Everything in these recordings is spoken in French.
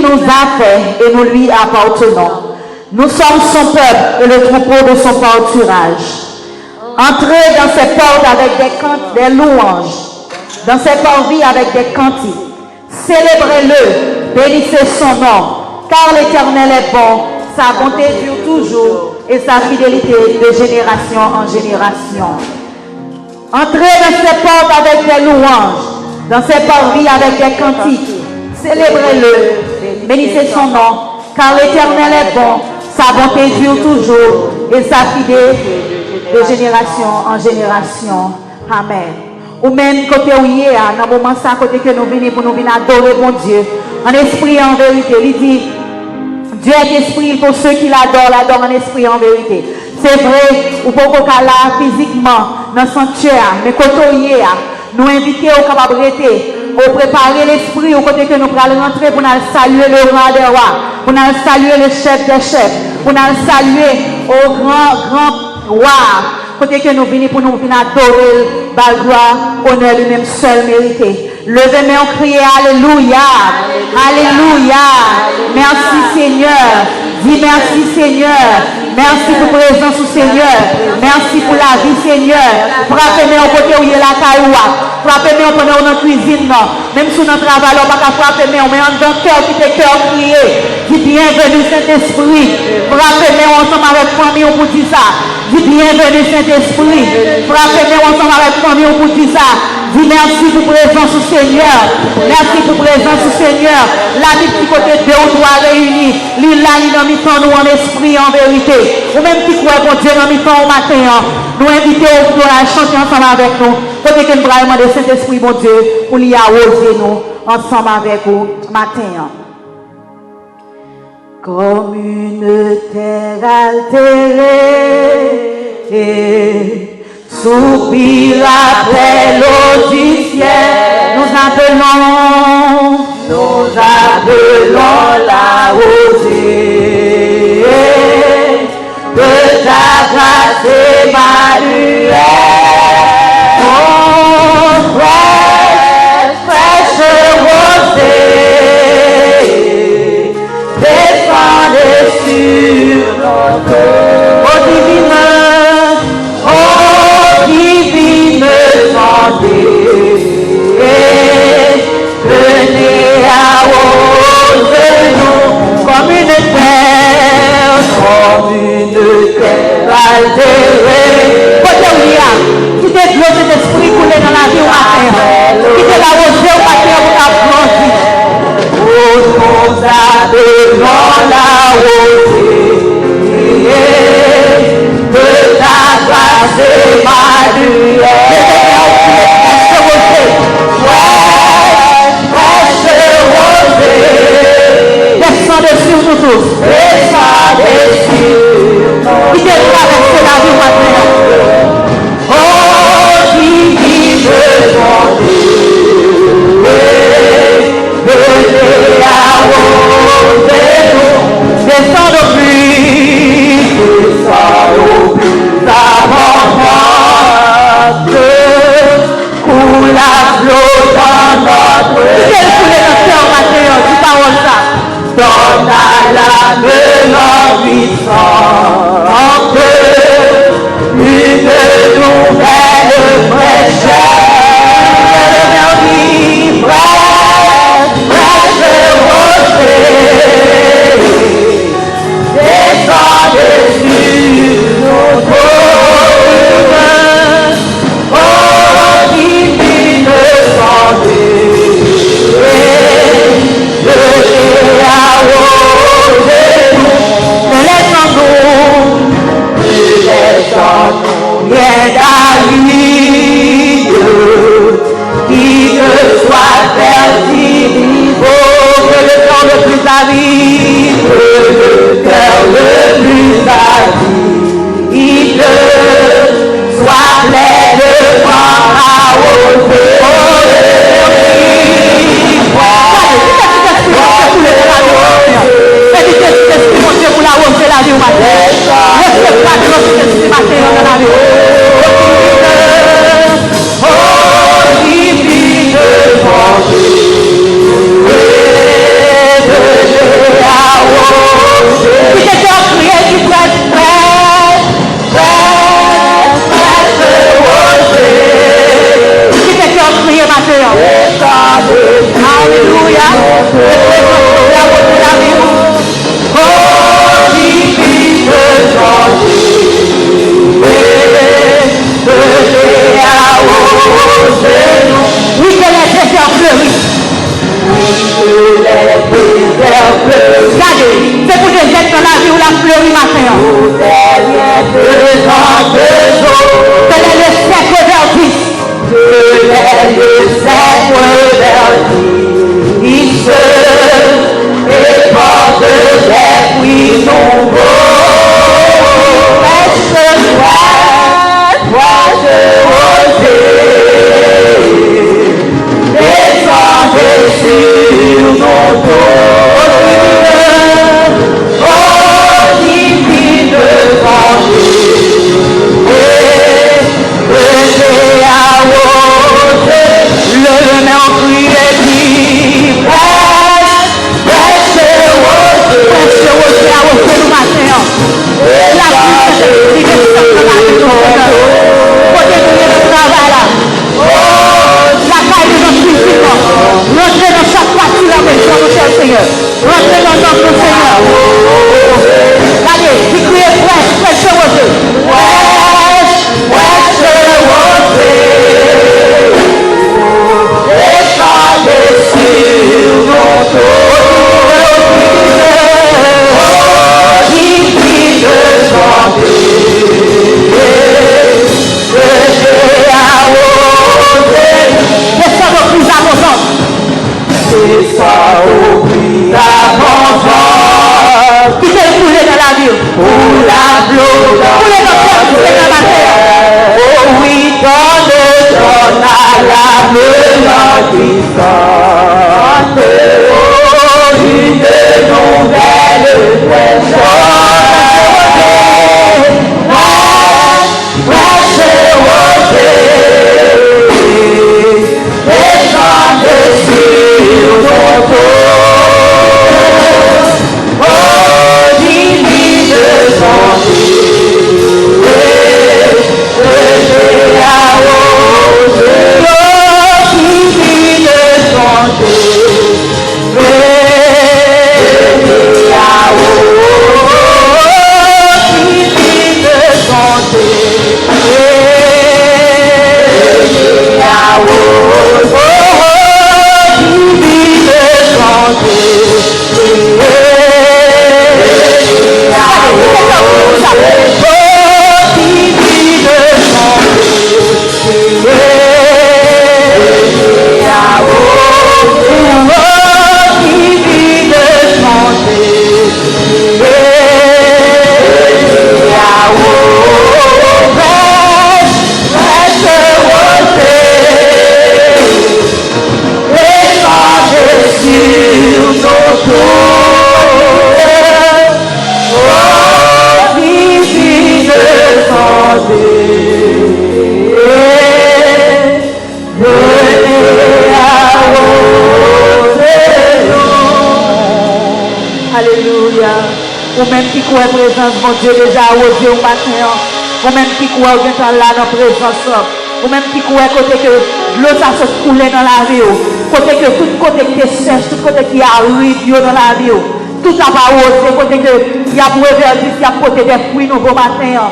nous a fait et nous lui appartenons. Nous sommes son peuple et le troupeau de son pâturage. Entrez dans ses portes avec des louanges, dans ses parvis avec des cantiques. Célébrez-le, bénissez son nom, car l'Éternel est bon, sa bonté dure toujours et sa fidélité de génération en génération. Entrez dans ses portes avec des louanges, dans ses parvis avec des cantiques. Célébrez-le, bénissez son nom, car l'Éternel est bon, sa bonté dure toujours et sa fidélité de génération en génération. Amen. Ou même côté où il y a, dans le moment ça, côté que nous venons pour nous venir adorer mon Dieu, en esprit et en vérité. Il dit, Dieu est esprit pour ceux qui l'adorent en esprit et en vérité. C'est vrai, ou pour qu'on là physiquement dans le sanctuaire, mais côté où il y a, nous inviter au capable au préparer l'esprit au côté que nous allons rentrer pour nous saluer le roi des rois, pour nous saluer le chef des chefs, pour nous saluer au grand roi, côté que nous venons pour nous venir adorer, bal gloire, honneur lui-même seul mérité. Levez-moi en crier Alléluia, Alléluia, merci Seigneur, dis merci Seigneur, merci pour la présence du Seigneur, merci pour la vie Seigneur, frappez-moi au côté où il y a la cailloua, frappez-moi pendant notre cuisine, même si notre travail, on ne peut pas frapper, mais on met en dans cœur qui est cœur crié, dis bienvenue Saint-Esprit, frappez-moi ensemble avec famille pour dire ça, dis bienvenue Saint-Esprit, frappez-moi ensemble avec famille pour dire ça. Dis merci pour la présence du Seigneur. Merci pour la présence du Seigneur. La vie qui côté de deux ou trois réunis. L'île là, il a mis nous en esprit, en vérité. Ou même qui croit pour Dieu, nous mis au matin. Nous invitons à chanter ensemble avec nous. Côté que nous vraiment de Saint-Esprit, mon Dieu, pour lui arroser nous ensemble avec vous matin. Comme une terre altérée. Soupir après l'eau du ciel, nous appelons la rosée de ta grâce Emmanuel. Oh, fraîche rosée, descendez sur nos cœurs. Oh, divine, venez arroser-nous comme une terre altérée. Qui t'est de cet esprit coulé dans la vie au matin, qui t'est l'arroser au matin pour t'apprendre. Oh, nous appelons la rosée de ta grâce Emmanuel. Descendez sur nous tous. Descendez sur nous. Qui t'est traversé la vie maintenant. Oh, divine bonté, venez arroser-nous. Descends au plus. Descends au plus abondante. Coule à flot dans notre cœur. Quel couler notre cœur maintenant, dis parole ça. Donne à l'âme l'envissante une nouvelle fraîcheur, une fraîche rosée, descendez sur nos côtes, oh divine santé. Viens d'Alide, qui te soit fertile, oh, que le cœur le plus avide, le cœur le plus avide, soit pleinement arrosé. Oh, divine bonté, Regardez, c'est pour des êtres dans la vie où la fleurie matin. Quel est le cercle vers 10? Il se porte des fruits nombreux. Laisse-toi te poser. Descendez sur nos dos. Oh, divine vengeance. Le nom crié dit prêche au matin. La vie de travail là. La caille de notre physique. Rentrez dans chaque partie de la maison, mon cher Seigneur. Rentrez dans notre Seigneur. Regardez, il crie prêche au Dieu. Qui s'est foulé dans la ville? Pour la gloire. Pour les docteurs qui sont dans la terre. Oh oui, donne à la mélancolie. Oh, une nouvelle Ou même qui croit présence, mon Dieu, déjà arrosé au matin. Ou même qui croit au temps là dans la présence. Ou même qui croit côté que l'eau ça se coule dans la vie. Côté que tout côté qui est sèche, tout côté qui arrive dans la vie. Tout ça va arroser. Côté que il y a pour verdure, il y a côté des fruits nouveaux matin.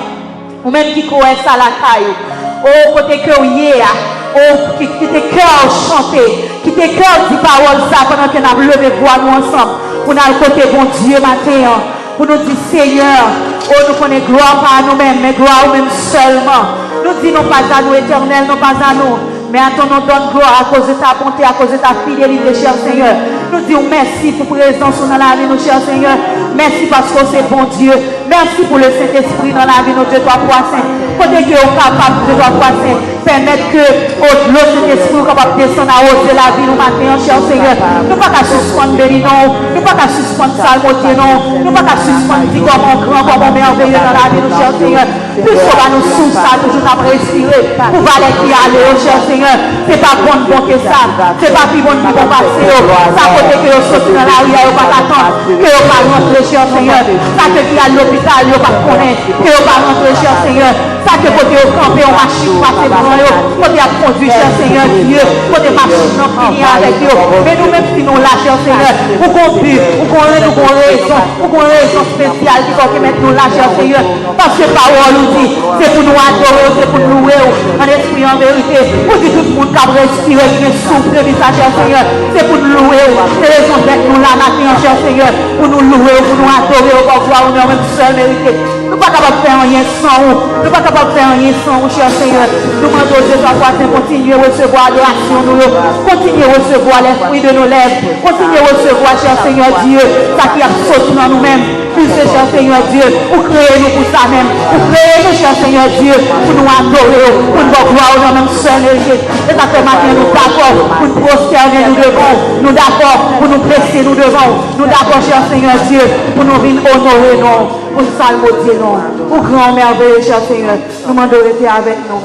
Ou même qui croit ça la caille. Oh, côté que hier. Oh, qui te cœur chanter, qui te cœur dit parole ça pendant qu'on a levé voix nous ensemble. Pour nous côté bon Dieu matin. Pour nous dire Seigneur, oh nous connaissons gloire pas à nous-mêmes, mais gloire à nous-mêmes seulement. Nous disons non pas à nous éternel, non pas à nous, mais à ton nom donne gloire à cause de ta bonté, à cause de ta fidélité, cher Seigneur. Nous disons merci pour présence dans la vie, nous, cher Seigneur. Merci parce que c'est bon Dieu. Merci pour le Saint-Esprit dans la vie, nos Dieu, toi, Saint. Côté que nous capable de toi, Saint, permettre que le Saint-Esprit capable de descendre à haute de la vie, nous matin, cher Seigneur. Nous ne pas qu'à suspendre béni, non. Nous ne pas qu'à suspendre salmotier, non. Nous ne pas qu'à suspendre dit comme un grand, comme un merveilleux dans la vie, nous, cher Seigneur. Plus on va nous souffler ça, toujours à respirer. Pour valer qui aller, cher Seigneur. C'est pas bon que ça. C'est pas plus bon qui va passer. Ça côté que vous sortez dans la rue, vous pas attendre. Que vous pas rentrer, cher Seigneur. Ça que qui à l'hôpital, vous pas connaître. Que vous pas rentrer, cher Seigneur. Ça que côté vous camper, on machine passer devant vous. Côté à conduire, cher Seigneur Dieu. Côté machine non fini avec vous. Mais nous-mêmes, si nous là, cher Seigneur, vous comprenez, nous avons raison spéciale qui va mettre nous là, cher Seigneur. Parce que parole nous dit, c'est pour nous adorer, c'est pour nous louer en esprit, en vérité. Pour que tout le monde qui a respiré, qui est souffre, cher Seigneur. C'est pour nous louer. C'est raison d'être nous là, matin, cher Seigneur, pour nous louer, pour nous adorer, pour gloire, honneur, même seul mérité. Nous ne sommes pas capables de faire rien sans vous. Nous ne sommes pas capables de faire rien sans vous, cher Seigneur. Nous demandons Dieu à toi, continuer à recevoir l'adoration, continuer à recevoir les fruits de nos lèvres, continuer à recevoir, cher Seigneur Dieu, ça qui a sauté dans nous-mêmes. Puisque, cher Seigneur Dieu, pour créer nous pour ça même, pour créer nous, cher Seigneur Dieu, pour nous adorer, pour nous gloire, honneur, même seul mérité. Et ça fait matin, nous d'accord, pour nous prosterner, nous devons, nous d'accord, pour nous presser, nous devons, nous d'accord, cher Seigneur Dieu, pour nous venir honorer, non, pour nous salmodier, non, pour grand merveilleux, cher Seigneur, nous demandons de rester avec nous.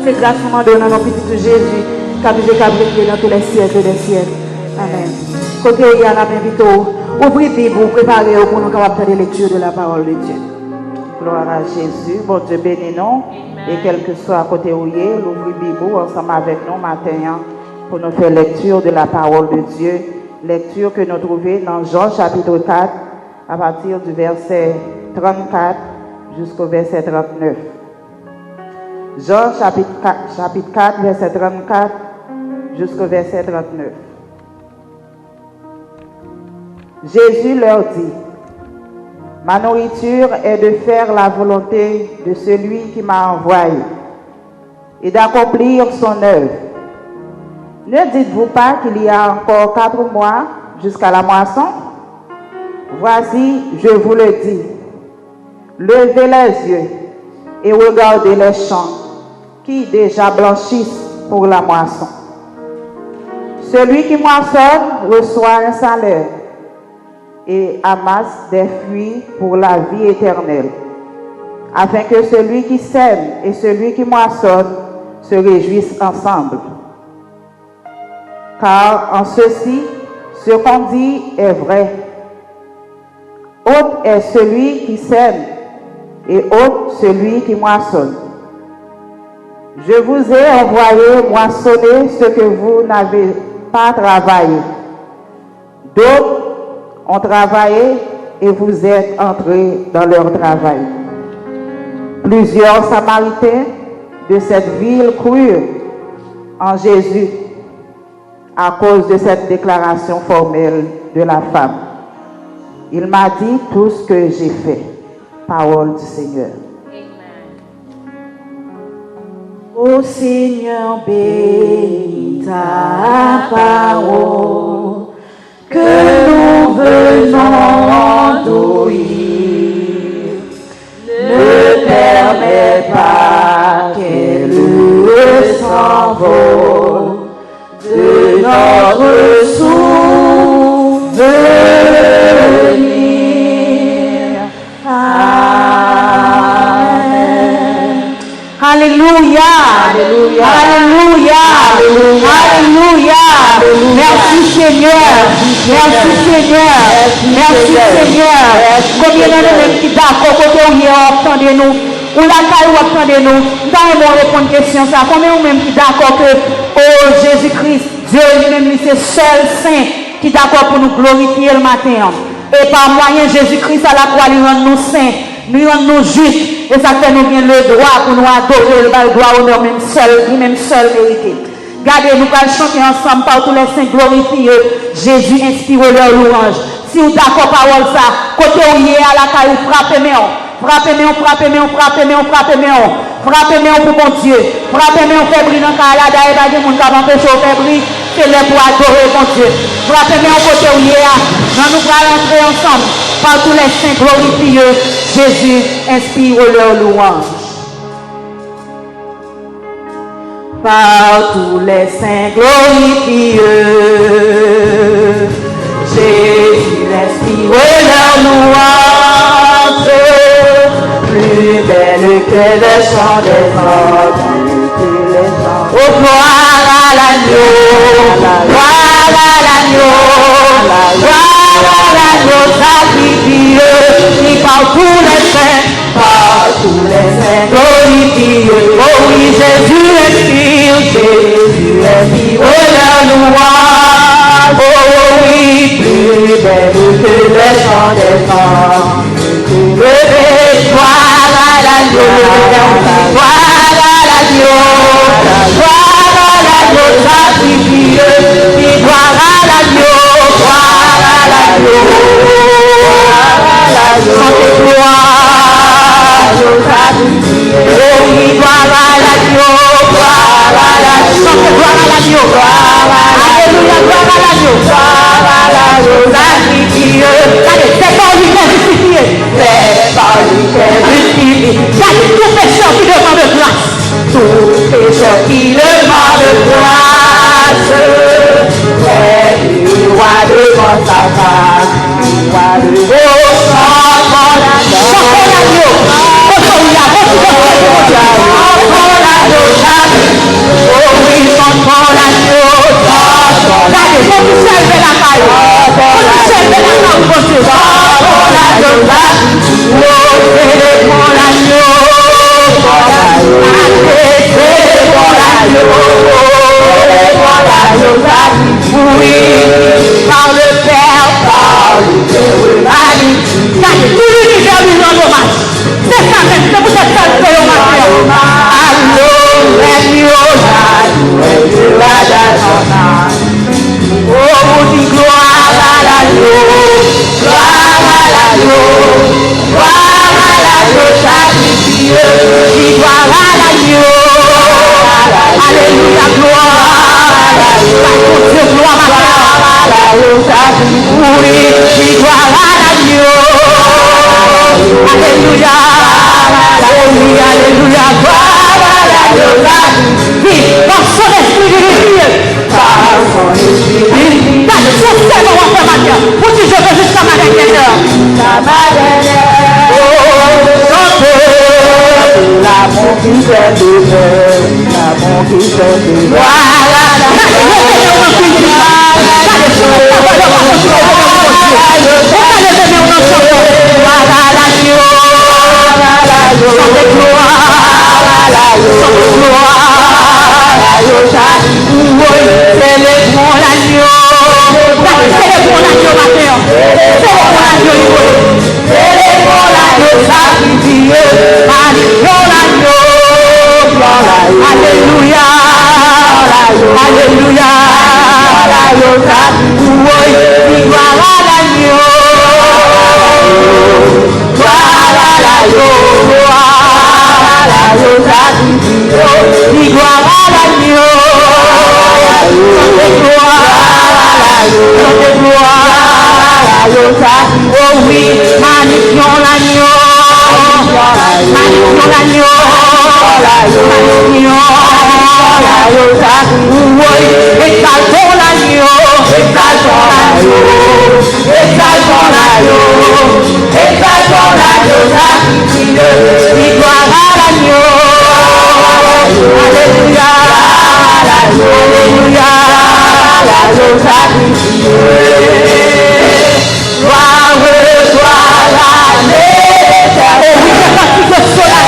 C'est grâce nous demandons dans nos petits Jésus, qui a brillé dans tous les siècles des siècles. Amen. Côté où il y a la invité, ouvrez la Bible, préparez-vous pour nous capables de faire lecture de la parole de Dieu. Gloire à Jésus, bon Dieu bénis nous, et quel que soit à côté où il est, ouvrez la Bible ensemble avec nous matin pour nous faire lecture de la parole de Dieu. Lecture que nous trouvons dans Jean chapitre 4, à partir du verset 34 jusqu'au verset 39. Jean chapitre 4, verset 34 jusqu'au verset 39. Jésus leur dit, « Ma nourriture est de faire la volonté de celui qui m'a envoyé et d'accomplir son œuvre. Ne dites-vous pas qu'il y a encore 4 mois jusqu'à la moisson? Voici, je vous le dis, levez les yeux et regardez les champs qui déjà blanchissent pour la moisson. Celui qui moissonne reçoit un salaire et amasse des fruits pour la vie éternelle, afin que celui qui sème et celui qui moissonne se réjouissent ensemble. Car en ceci, ce qu'on dit est vrai. Autre est celui qui sème et autre celui qui moissonne. Je vous ai envoyé moissonner ce que vous n'avez pas travaillé. D'autres ont travaillé et vous êtes entrés dans leur travail. Plusieurs Samaritains de cette ville crurent en Jésus à cause de cette déclaration formelle de la femme. Il m'a dit tout ce que j'ai fait. Parole du Seigneur. Ô Seigneur, bénis ta parole que nous venons d'ouïr. Ne permets pas qu'elle s'envole de notre souvenir. Alléluia. Alléluia. Alléluia. Alléluia. Merci Seigneur. Merci Seigneur. Merci Seigneur. Combien de nous qui d'accord côté où il entendez-nous ou la caille ou entendez-nous. Nous allons répondre à question ça. Combien de même qui d'accord que oh Jésus-Christ, Dieu lui-même c'est seul saint qui d'accord pour nous glorifier le matin. Et par moyen Jésus-Christ à la croix lui rend nous saints, lui rend nous justes. Et ça fait nous bien le droit pour nous adorer le droit honneur même seul mérité. Regardez, nous allons chanter ensemble par tous les saints glorifiés. Jésus inspire leur louange. Si vous d'accord parole ça, côté où il est à la caille, frappez-moi. Frappez-moi pour mon Dieu. Frappez-moi fait briller dans la caille, et pas de monde qui va empêcher au fait briller. C'est là pour adorer mon Dieu. Frappez-moi côté où il est là. Nous allons entrer ensemble par tous les saints glorifiés. Jésus inspire leur louange. Par tous les saints glorifiés, Jésus inspire leur louange, plus belle que le chant des anges. Oh, gloire à l'agneau, gloire à l'agneau, gloire à l'agneau sacrifié, qui par tous les saints glorifiés. Oh oui, Jésus inspire leur louange. Oh oui, plus belle que le chant des anges. Gloire à l'agneau, gloire à l'agneau, gloire à l'agneau sacrifié, gloire à l'agneau, gloire à l'agneau. Chantez gloire. Oh oui, gloire à l'agneau. Chantez gloire à l'agneau. Alléluia, gloire à l'agneau. Allez, c'est par lui qu'est justifié. C'est par lui qu'est justifié. Allez, tout pécheur qui demande grâce. Tout pécheur qui demande grâce. C'est le roi devant sa face. Roi devant sa face. Chantez l'agneau. Oh oui, chantons l'agneau. Allez, faut que tu lèves la paille. Faut que tu lèves la paille, mon Dieu. Chantons l'agneau. Oh, célébrons l'agneau. Célébrons l'agneau. Oui, par le Père, allez, tout l'univers lui rend hommage. C'est ça même, c'est pour cette seule feuille au matin. Allô, l'agneau, oh, vous dites gloire à l'agneau, gloire à l'agneau, gloire à l'agneau, sacrifié, dis gloire à l'agneau, alléluia, gloire à l'agneau, Dieu, gloire à l'agneau, oui, dis gloire à l'agneau, alléluia, alléluia, alléluia, gloire à l'agneau, dis, par son esprit divin, par son esprit divin, sur ce moment, frère Mathieu, pour dire je veux jusqu'à ma dernière heure, oh, chantez, l'amour qui fait de cœur, l'amour qui fait de cœur, voilà, célébrons l'agneau, sacrifié, magnifions l'agneau, alléluia, alléluia, gloire à l'agneau, gloire à l'agneau, gloire à l'agneau, oh oui, magnifions l'agneau, magnifions l'agneau, exaltons l'agneau, exaltons l'agneau, exaltons l'agneau, exaltons l'agneau, sacrifié, gloire à l'agneau, alléluia, alléluia, l'agneau sacrifié, gloire à l'éternel, solennel,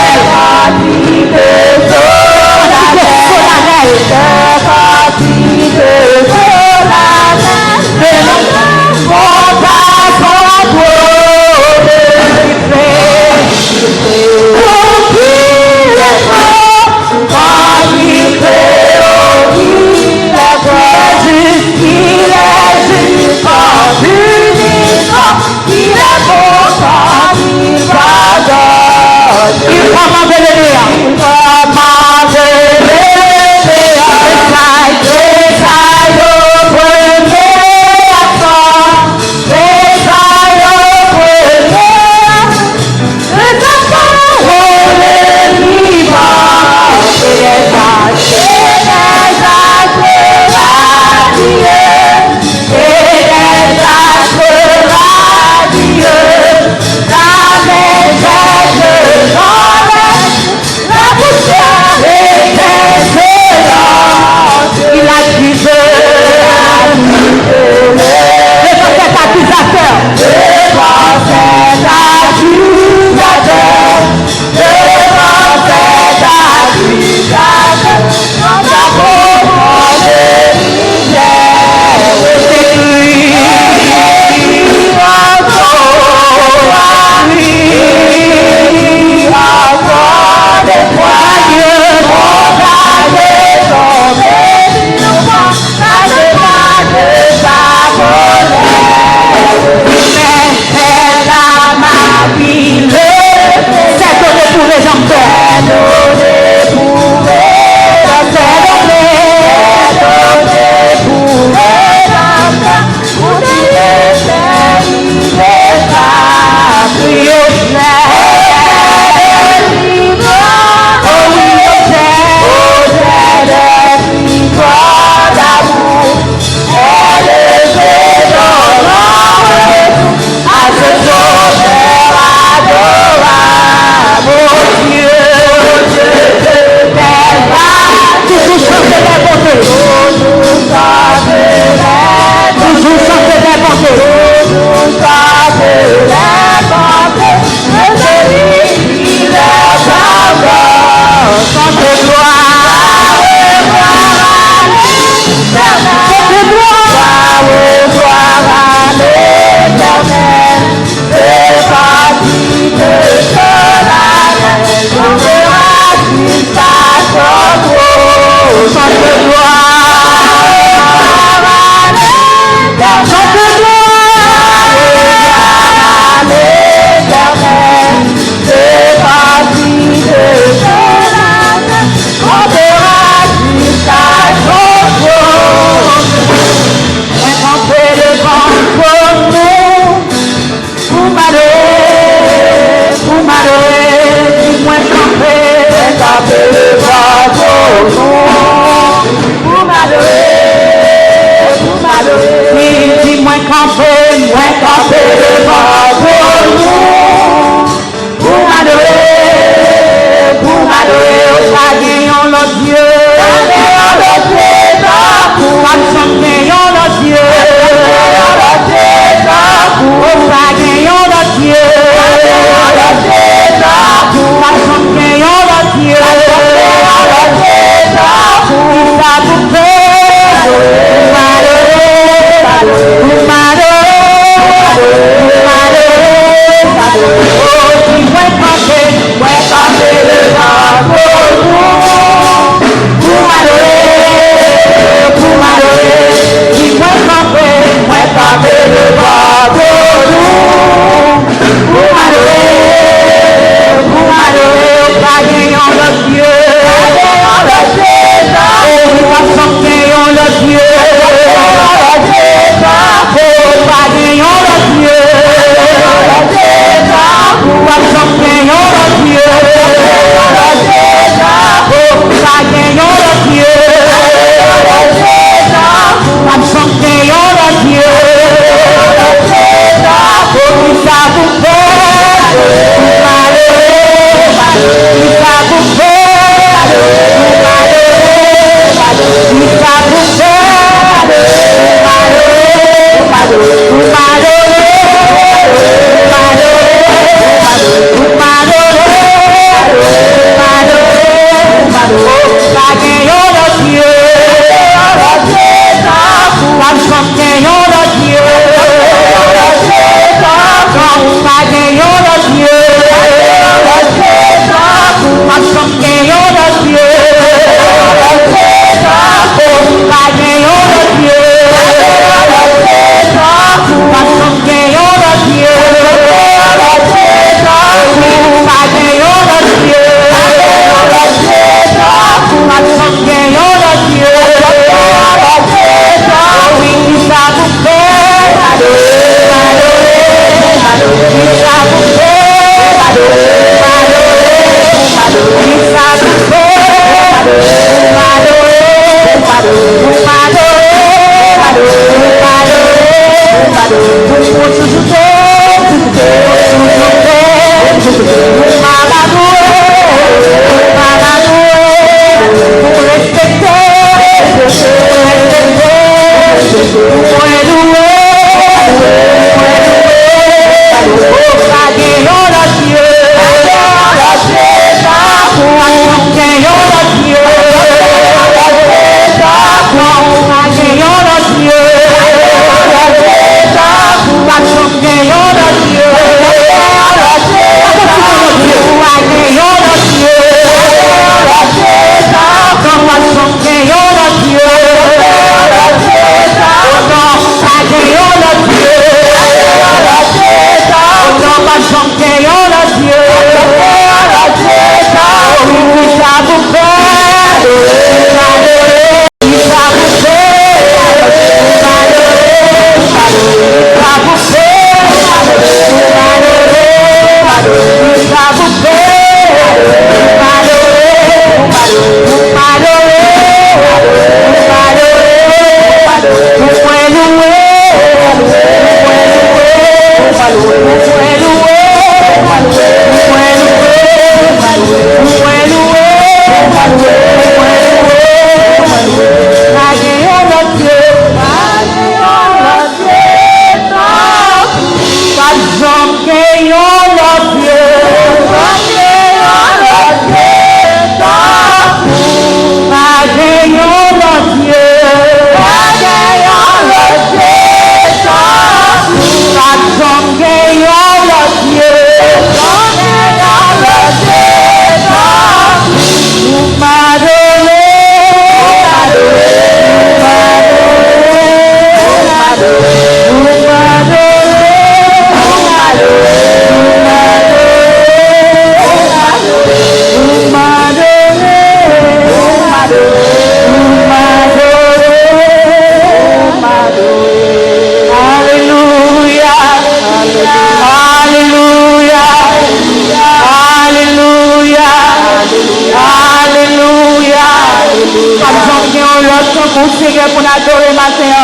Seigneur, pour nous adorer matin.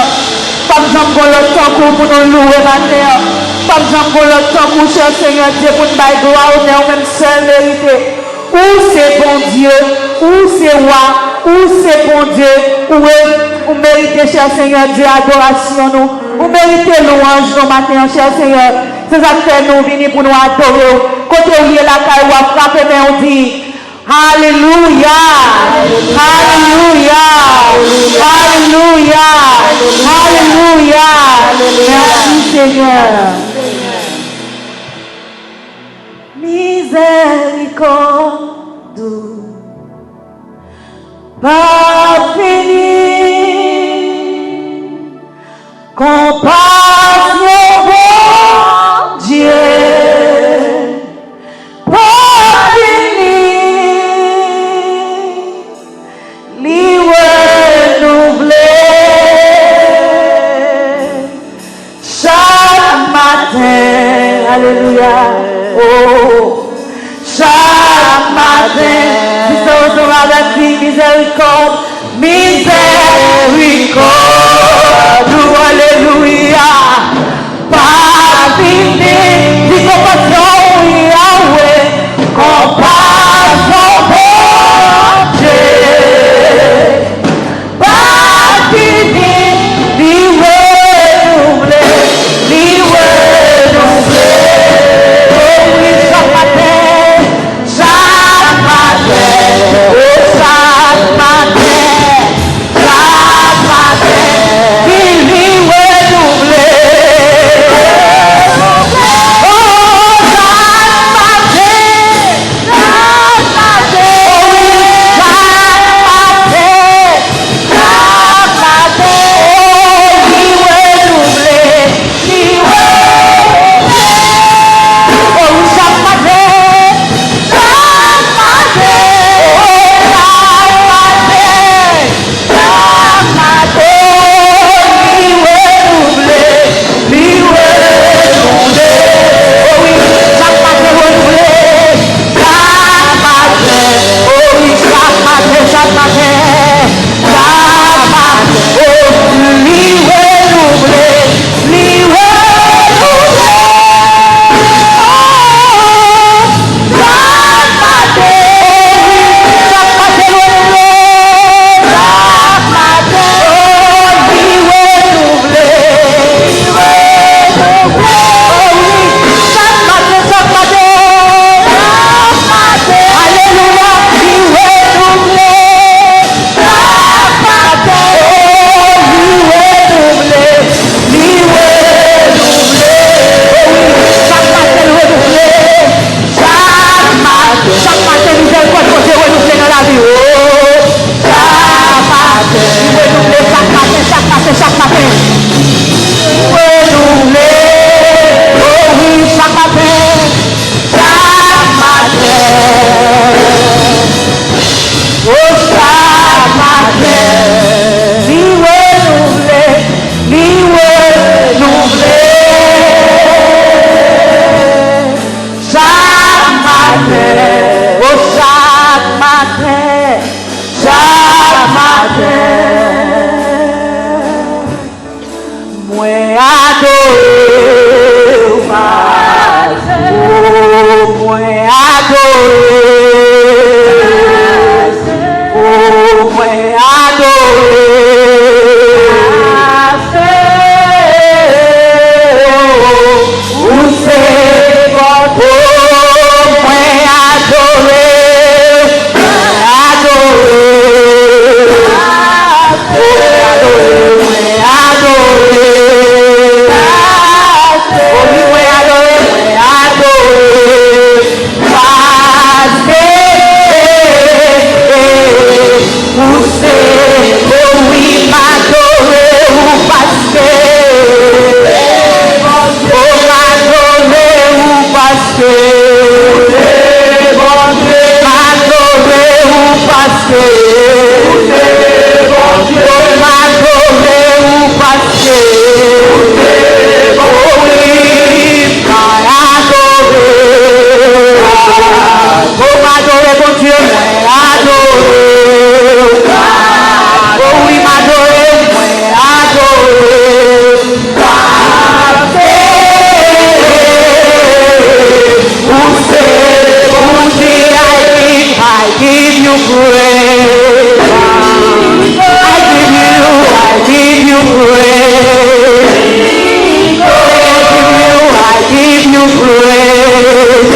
Pas besoin de le temps pour nous louer matin. Pas besoin de le temps pour cher Seigneur Dieu pour nous bailler gloire, honneur, même seul vérité. Où c'est bon Dieu, où c'est roi, où c'est bon Dieu, où vous méritez, cher Seigneur, Dieu, adoration nous. Vous méritez louange ce matin, cher Seigneur. C'est ça que nous venons pour nous adorer. Quand vous voyez la caille, vous frappez, mais on dit Alléluia, Alléluia, Alléluia, Alléluia. Merci Seigneur. Miséricorde, pas fini, compassion, bon Dieu, pas fini, lui renouveler chaque matin, alléluia, oh, chaque matin, nous sommes avec lui, miséricorde, miséricorde, alléluia, pas fini, dis compassion, Yahweh, compassion, bon Dieu, pas fini, lui renouveler, oh oui, chaque matin, chaque matin, oh chaque matin, praise. I give you praise. I give you praise.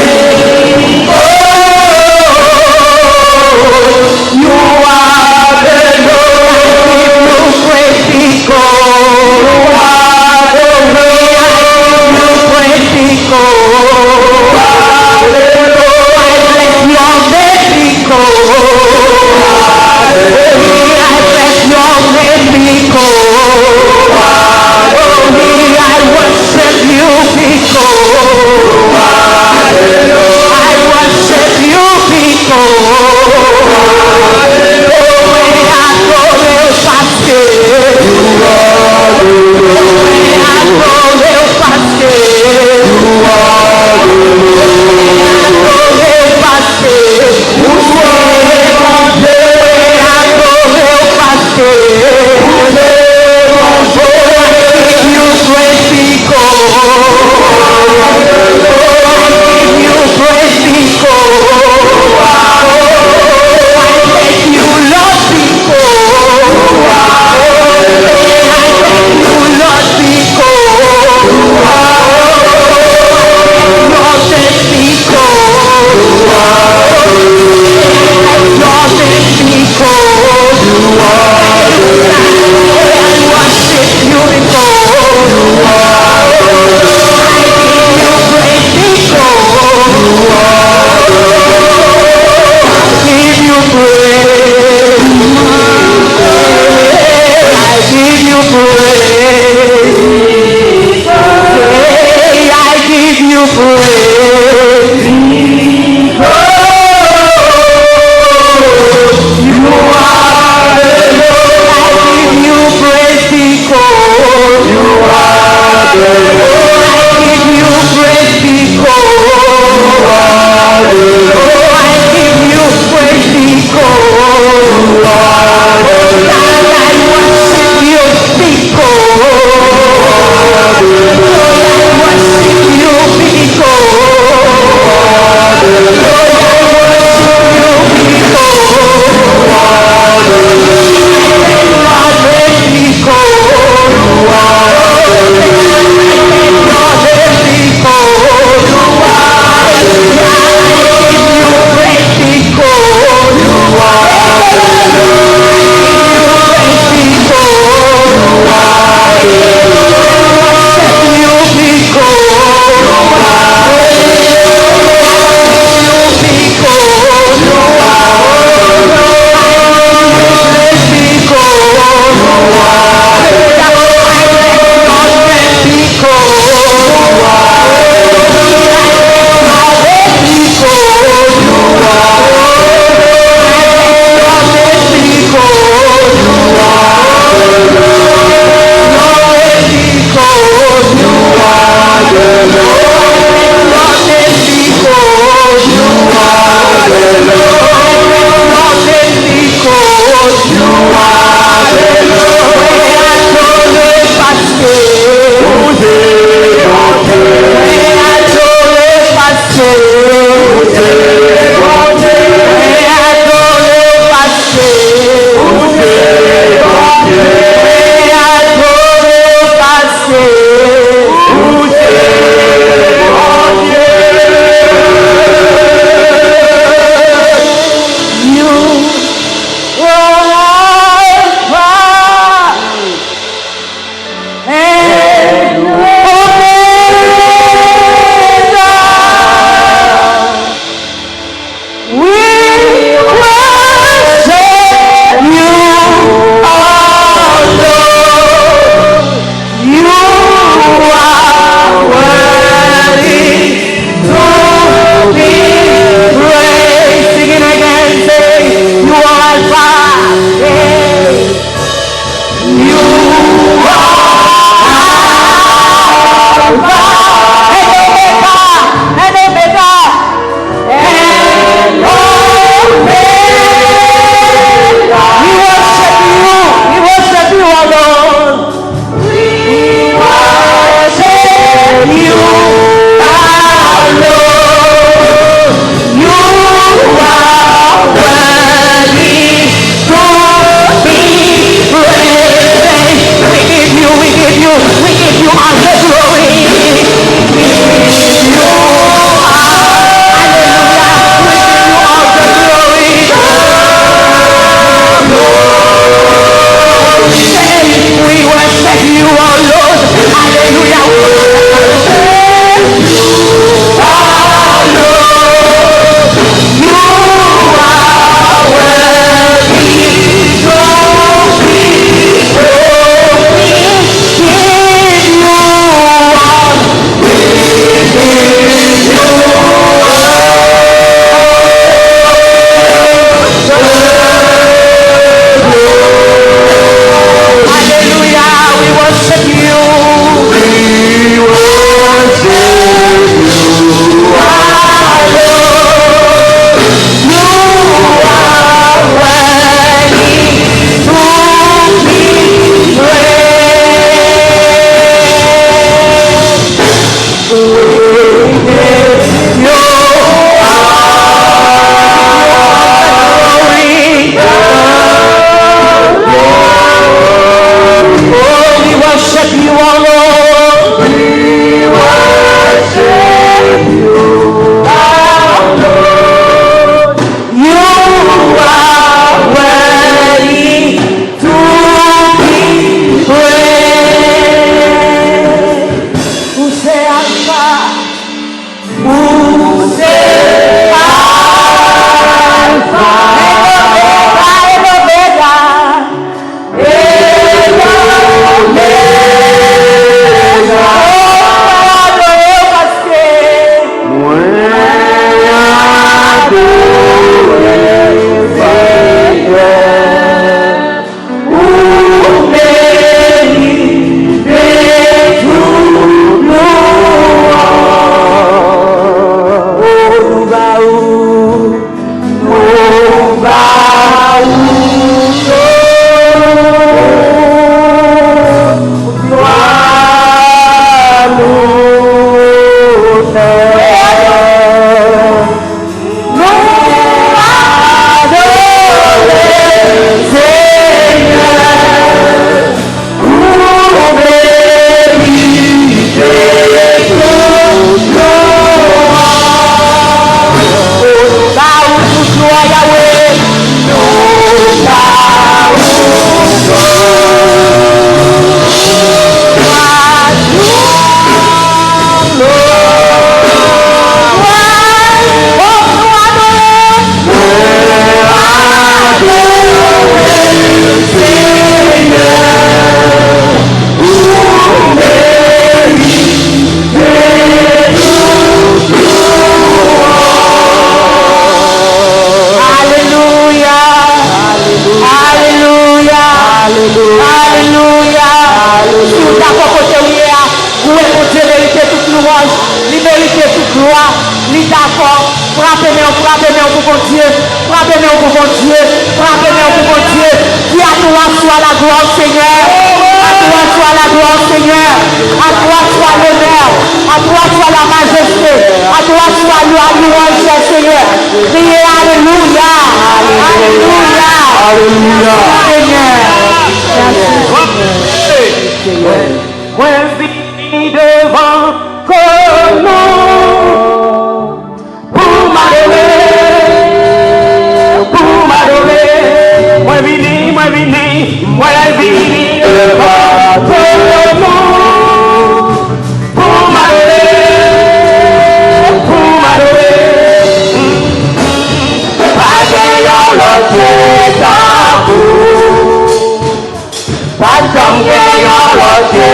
You are the Lord. I give you praise because you are the Lord. I give you praise because you are the Lord. I bless your name because d'accord. Frappez-nous pour mon Dieu. Frappez-nous pour mon Dieu. Frappez-nous pour mon Dieu. Qui à toi soit la gloire, Seigneur. À toi soit la gloire, Seigneur. À toi soit l'honneur. À toi soit la majesté. À toi soit la louange, Seigneur. Priez Alléluia. Alléluia. Alléluia. Seigneur. Moi, vini devant comment pour m'adorer. Moi, vini devant comment pour m'adorer. Pas gagnant l'autre pas comme gagnant l'autre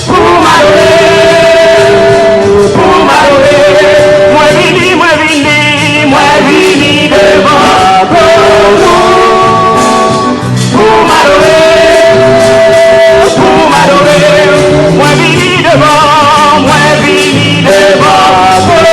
pour m'adorer. Moi vini devant pour m'adorer. Moi vini devant pour m'adorer. Pas jamais gagnant l'autre pour m'adorer. Moi vini devant pour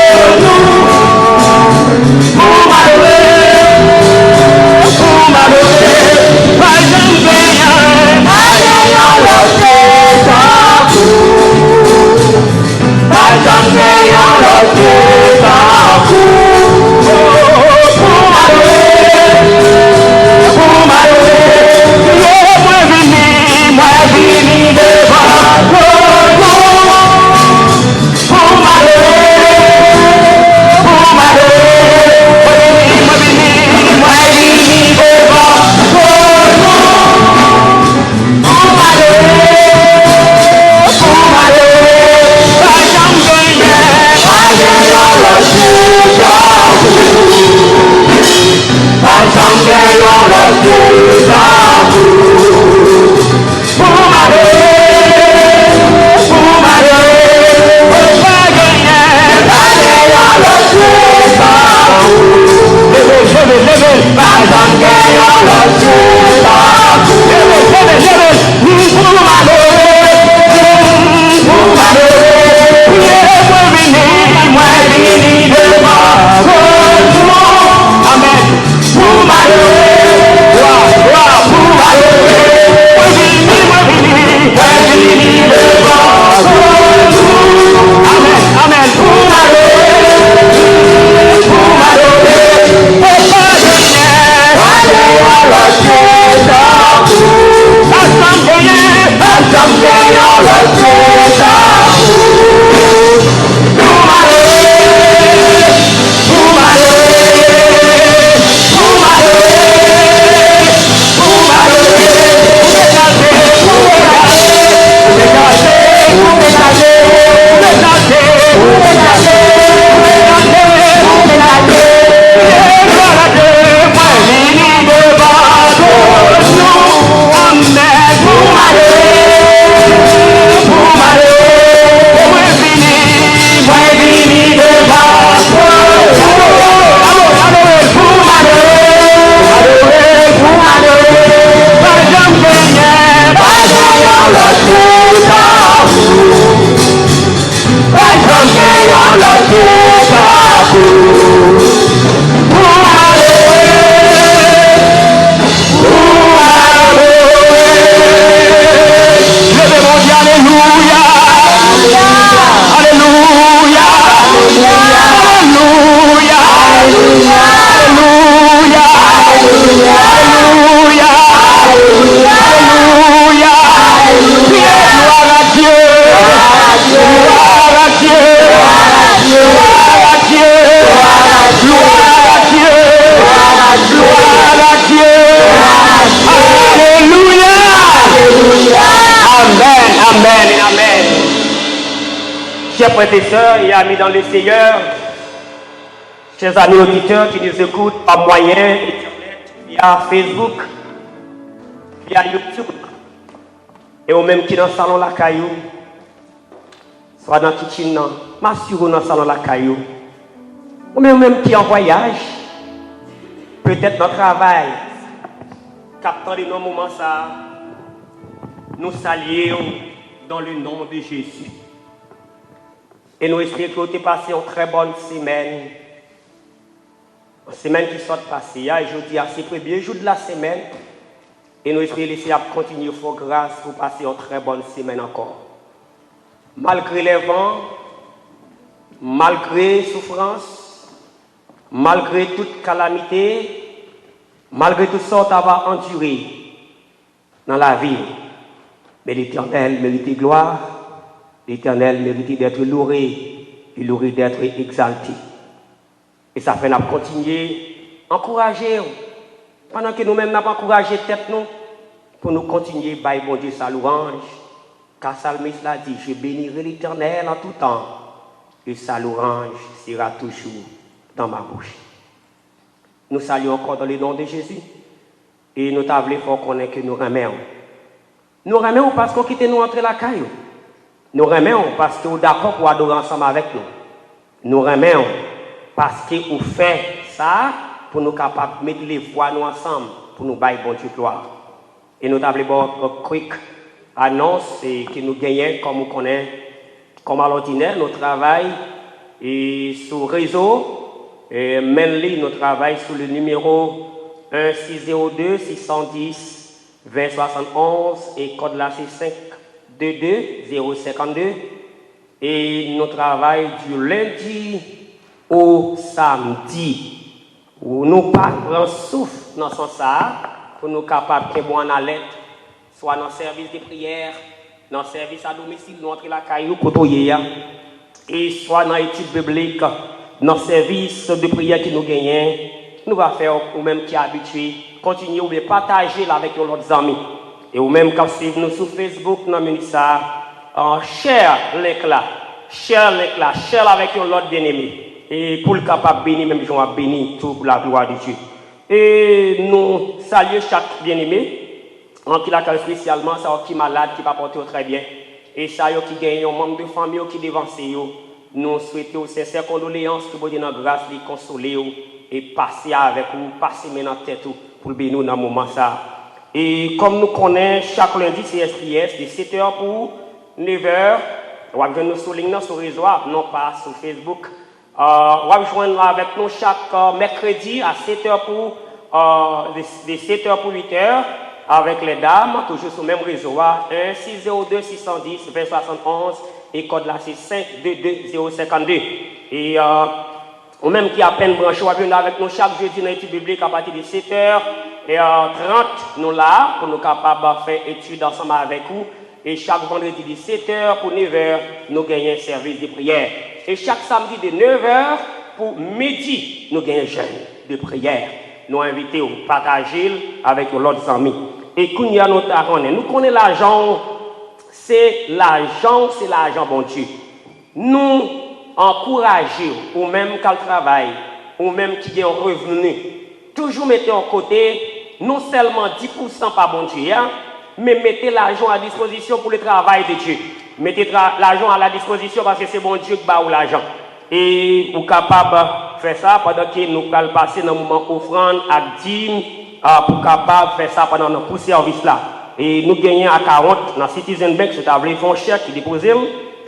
Chers frères et sœurs et amis dans le Seigneur, chers amis auditeurs qui nous écoutent par moyen Internet, via Facebook, via YouTube, et au même qui dans le salon la caillou, soit dans le kitchen, m'assure dans le salon la caillou, ou même qui en voyage, peut-être dans le travail, captant les moments ça, nous saluons dans le nom de Jésus. Et nous espérons que vous avez passé une très bonne semaine. Une semaine qui sort passée. Et je dis, c'est le premier jour de la semaine. Et nous espérons laisser continuer à faire grâce pour passer une très bonne semaine encore. Malgré les vents, malgré souffrance, malgré toute calamité, malgré tout ça qu'on va endurer dans la vie. Mais l'Éternel mérite gloire, l'Éternel mérite d'être loué, il mérite d'être exalté. Et ça fait nous continuer à encourager, pendant que nous-mêmes n'avons pas encouragé tête nous, pour nous continuer à bon Dieu sa louange. Car Salmiste l'a dit, je bénirai l'Éternel en tout temps, et sa louange sera toujours dans ma bouche. Nous saluons encore dans le nom de Jésus, et nous t'avons fort connaître que nous remercions. Nous remercions parce qu'on quitte nous entrer la caillou. Nous remercions parce que nous sommes d'accord pour adorer ensemble avec nous. Nous remercions parce que vous faites ça pour nous capables de mettre les voix nous ensemble, pour nous bailler bon Dieu gloire. Et nous avons une quick annonce que nous gagnons comme vous connaissez, comme à l'ordinaire, nous travaillons sur le réseau. Et mainly, nous travaillons sur le numéro 1602 610 20 71 et code là c'est 522 052. Et nous travaillons du lundi au samedi. Où nous parlons souffle dans ce sens pour nous capables de boire en alerte, soit dans le service de prière, dans le service à domicile, nous entrer la caillou, et soit dans l'étude biblique, dans le service de prière que nous gagnons, nous allons faire, ou même qui est habitué, continuer ou partager avec nos autres amis. Et ou même quand suivez nous sur Facebook, dans le ministère, share l'éclat, share avec nos autres bien-aimés. Et pour le capable de bénir, même gens béni tout pour la gloire de Dieu. Et nous saluons chaque bien-aimé, en qui la spécialement, ça qui est malade, qui va porter très bien. Et ça qui gagne un membre de famille qui dévance, nous souhaitons sincères condoléances que vous ayez dans grâce, les consoler et passer avec vous, passer maintenant tête pour bénir dans ce moment ça. Et comme nous connaissons chaque lundi c'est SPS de 7h pour 9h, on va nous souligner sur le réseau, non pas sur Facebook. On va joindre avec nous chaque mercredi à 7h pour de 7h pour 8h avec les dames, toujours sur le même réseau, 1 602 610 20 71 et code là c'est 522 052. Et ou même qui a peine branché, on va venir avec nous chaque jeudi dans l'étude biblique à partir de 7h30, nous là, pour nous capables de faire études ensemble avec vous. Et chaque vendredi de 7h pour 9h, nous gagnons un service de prière. Et chaque samedi de 9h pour midi, nous gagnons un jeûne de prière. Nous invitons à partager avec nos autres amis. Et quand nous connaissons l'argent, c'est l'argent, bon Dieu. Nous encourager ou même qu'elle travaille, ou même qui a un revenu, toujours mettez en côté non seulement 10% par bon Dieu, mais mettez l'argent à disposition pour le travail de Dieu. Mettez l'argent à la disposition parce que c'est bon Dieu qui bat l'argent. Et vous êtes capable de faire ça pendant que nous allons passer dans le moment offrande à 10 pour capable de faire ça pendant notre service là. Et nous gagnons à 40 dans Citizen Bank, c'est un fonds chèque qui dépose.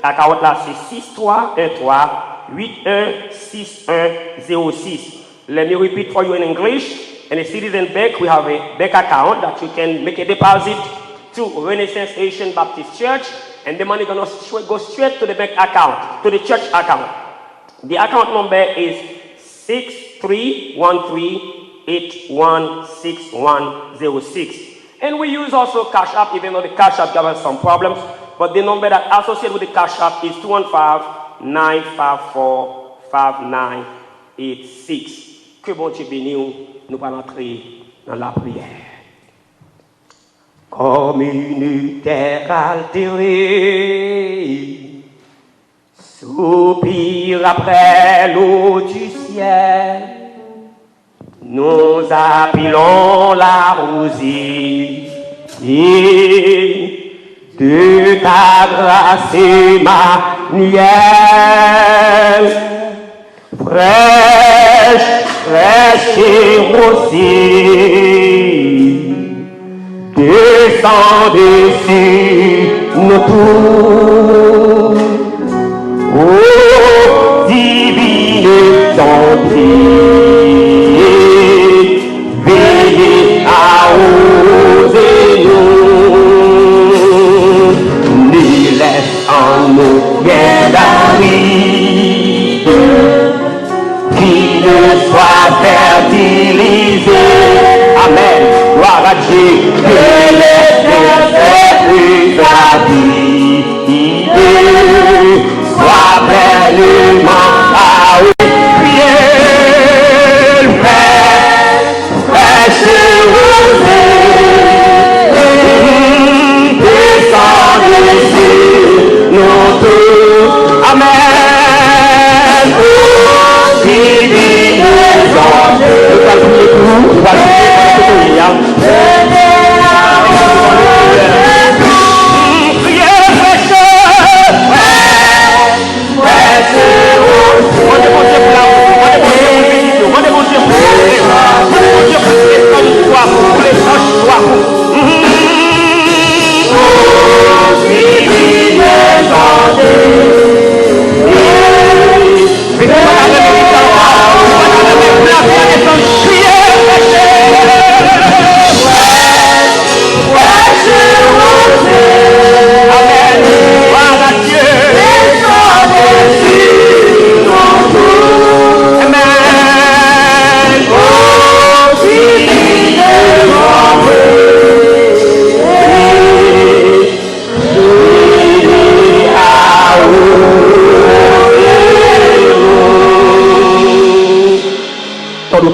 À 40 là, c'est 6313 816106. Let me repeat for you in English. In the Citizen Bank, we have a bank account that you can make a deposit to Renaissance Asian Baptist Church, and the money gonna go straight to the bank account, to the church account. The account number is 6313816106. And we use also Cash App, even though the Cash App gives us some problems. But the number that associated with the Cash App is 215-954-5986. Que bon Dieu bénisse, nous allons entrer dans la prière. Comme une terre altérée, soupire après l'eau du ciel, nous appelons la rosée. De ta grâce, Emmanuel, fraîche et rosée, descend dessus nous tous. Oh, pleinement. Ah oui, priez le Père, prêchez descendez ici, nous tous. Amen. Divine ange, nous allons prier pour vous, nous allons prier pour nous.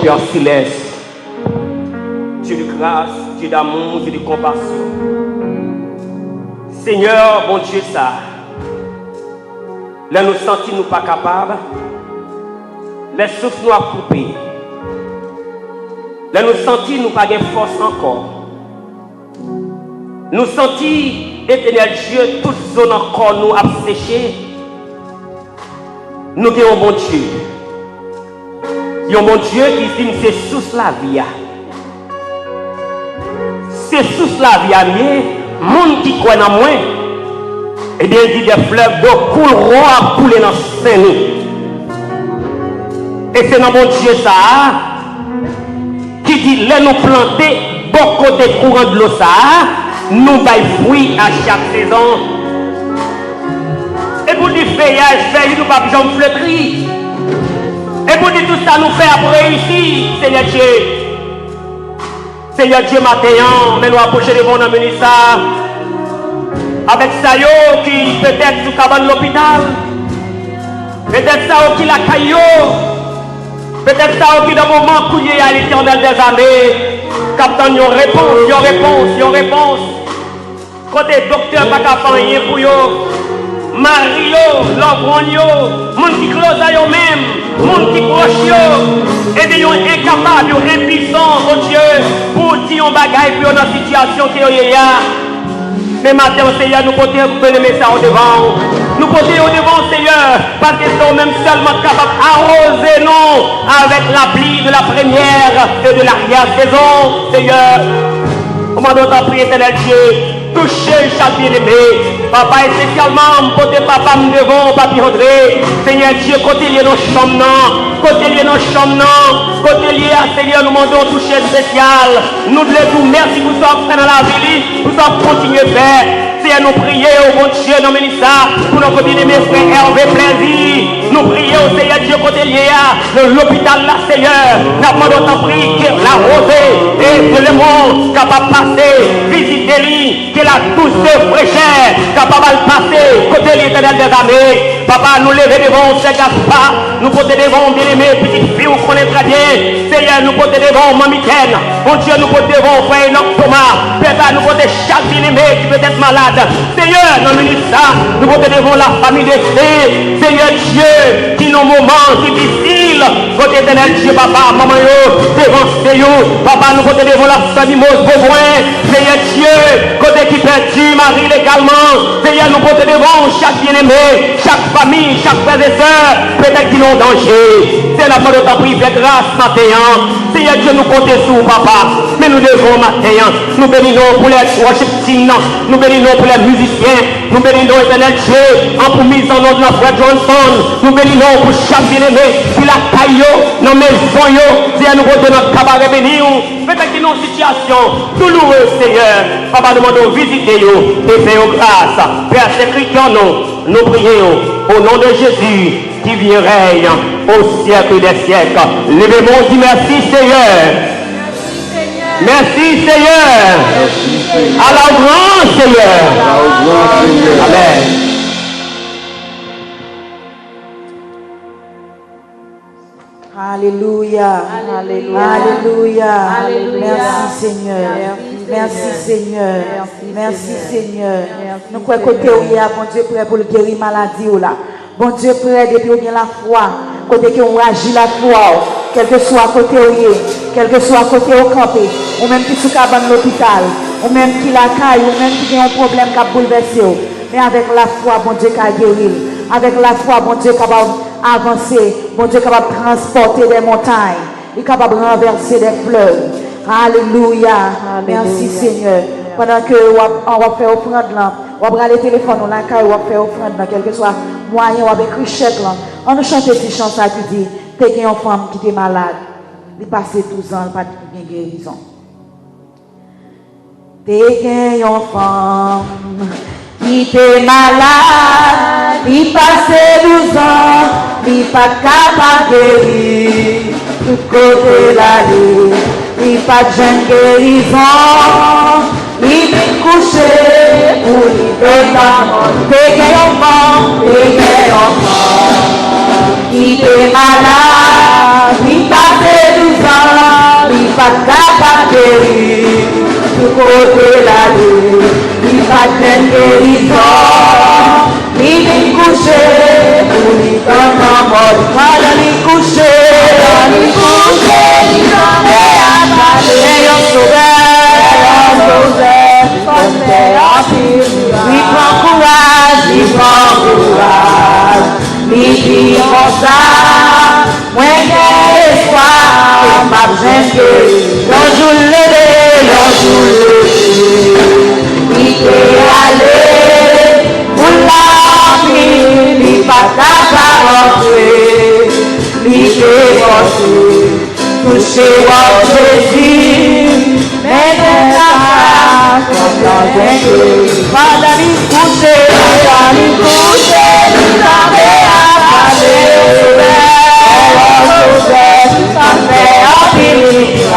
Père céleste, Dieu de grâce, Dieu d'amour, Dieu de compassion. Seigneur, bon Dieu, ça, là nous sentons nous pas capables, les souffles nous a coupé, là nous sentons nous pas de force encore, nous sentons, éternel Dieu, toute zone encore nous a séché, nous avons un bon Dieu. Il y a un bon Dieu qui dit c'est sous la vie. C'est sous la vie. Le monde qui croit en moi, et bien il dit des fleuves d'eau couleront à couler dans le sein. Et c'est dans mon Dieu ça qui dit là nous planter beaucoup de courants de l'eau ça, nous baillons fruits à chaque saison. Et pour du feuillage, nous ne pouvons pas flétrir. Et pour dire tout ça, nous fait après ici, Seigneur Dieu. Seigneur Dieu, matin, mais nous approcher devant nous amener ça. Avec ça, qui peut-être sous cabane de l'hôpital. Peut-être ça, qui la caillou. Peut-être ça, qui dans le moment couillé à l'éternel des armées. Captain, une réponse. Quand les docteurs ne peuvent pas faire rien pour eux. Mario, l'obronio, monde qui close à eux-mêmes, monde qui proche et des gens incapables, impuissants, oh Dieu, pour dire un bagage pour dans la situation qui est là. Mais maintenant, Seigneur, nous portons le message au devant. Nous portons au devant, Seigneur, parce que nous sommes même seulement capables d'arroser nous avec la pluie de la première et de l'arrière-saison, Seigneur. Comment nous prier, Éternel Dieu? Toucher chaque bien-aimé. Papa, et spécialement, côté papa, nous devons, papi André. Seigneur Dieu, côté lié nos chambres, côté lié nos chambres, côté lié à Seigneur, nous demandons toucher spécial. Nous devons merci pour ce que dans la vie, pour ce que continuer à faire. Seigneur, nous prions au bon Dieu, nous ministres, pour nos côtés mes frères Hervé Plaisir. Nous prions au Seigneur Dieu, côté lié à l'hôpital, là, Seigneur. Nous demandons ton prix, la rosée et le monde capable de passer, visiter lui, que la douce fraîcheur capable de passer, côté l'éternel des armées. Papa, nous lever devant ces Gaspard, nous porter devant bien-aimés, petites filles, on connaît très bien. Seigneur, nous porter devant Mamitaine. Mon Dieu, nous porter devant frère Enoch Thomas. Papa, nous porter chaque bien-aimé qui peut être malade. Seigneur, nous ministres, nous porter devant la famille de Seigneur Dieu, qui nos moments difficiles, côté éternel Dieu, papa, maman, devant Seigneur, papa, nous porter devant la famille Mose Beauvoin. Seigneur Dieu, côté qui perdu, Marie légalement. Seigneur, nous porter devant chaque bien-aimé, chaque famille, chaque frère et soeur, peut-être qu'ils ont danger. C'est la part de ta prière, grâce matin. Seigneur Dieu, nous comptons sur papa. Mais nous devons matin. Nous bénissons pour les worship team, nous bénissons pour les musiciens, nous bénissons éternel Dieu, en pour mise en nom de notre frère Johnson. Nous bénissons pour chaque bien-aimé, pour la caillou, nos maisons, Seigneur, nous comptons notre cabaret béni. Peut-être qu'ils ont une situation douloureuse, Seigneur. Papa, nous demandons visiter et faire grâce. Père, c'est Christ en nous. Nous prions au nom de Jésus qui vient règne au siècle des siècles. Levez-moi, dit merci Seigneur. Merci Seigneur. À la grande Seigneur. Amen. Alléluia. Alléluia. Merci Seigneur. Merci Seigneur. Merci Seigneur. Nous croyons côté où il y a bon Dieu prêt pour le guérir maladie ou là. Bon Dieu prêt depuis où il y a la foi. Côté qui on agit la foi. Quel que soit côté où il est. Quel que soit côté au campé. Ou même qui sous cabane l'hôpital. Ou même qui la caille. Ou même qui a un problème qui a bouleversé. Mais avec la foi, bon Dieu qui a guéri. Avec la foi, bon Dieu capable d'avancer. Bon Dieu capable de transporter des montagnes. Il est capable de renverser des fleuves. Alléluia. Merci Seigneur. Pendant que on va faire offrande là, on va prendre le téléphone, on va faire offrande là, quel que soit moyen, on va écrire chèque là. On nous chante cette chanson qui dit, t'es une femme qui est malade. Il passe 12 ans, pas de guérison. T'es une femme qui est malade, il passe 12 ans, il pas capable de guérir, tout côté l'année, il pas de jeune guérison, il est couché pour lui donner la mort. T'es un enfant, qui est malade, il passe 12 ans, il pas capable de guérir, tout côté l'année. Il va te guérison, il est couché, pour lui donner la mort. Il est couché, il s'en est avalé. Et on sauveur, il prend courage, il dit comme ça, moi j'ai espoir, ma jeune, l'ange levé, il est allé pour la vie, il pas capable rentrer, il est forcé, toucher au Jésus, mais de la comme l'ange, pendant il couchait, il avait avalé,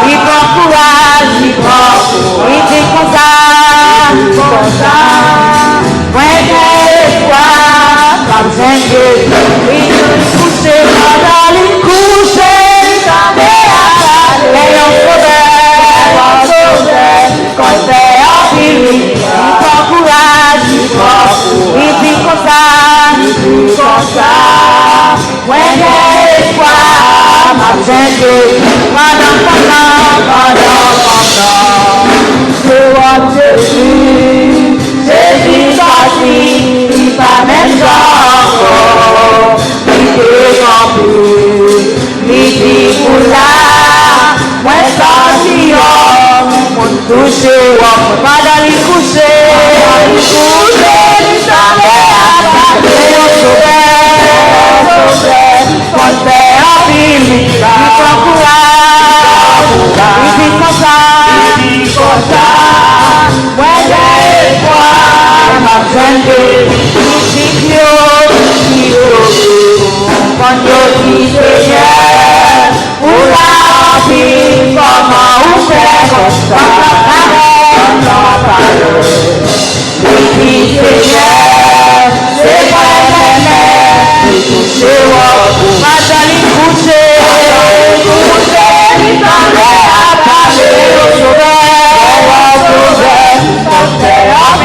il prend courage, il dit comme ça, moi j'ai espoir, comme j'ai il nous coucher, pendant il coucher, il avait avalé, et on sauveur, quand c'est en ville, il prend courage, il dit comme ça, moi j'ai espoir, ma jeune, pendant, Jésus parti, il va même encore, il est rempli, il dit pour là, moi sorti homme, mon touché homme, pas dans les coucher, il s'en est avalé, sauveur, quand c'est en ville, il prend courage, il dit comme ça, moi j'ai espoir, ma jeune quand je dis Seigneur, pour la vie, comment on fait comme ça, je dis Seigneur, c'est vrai, c'est touché, ma jolie couchée, il s'en est avalé au sauveur.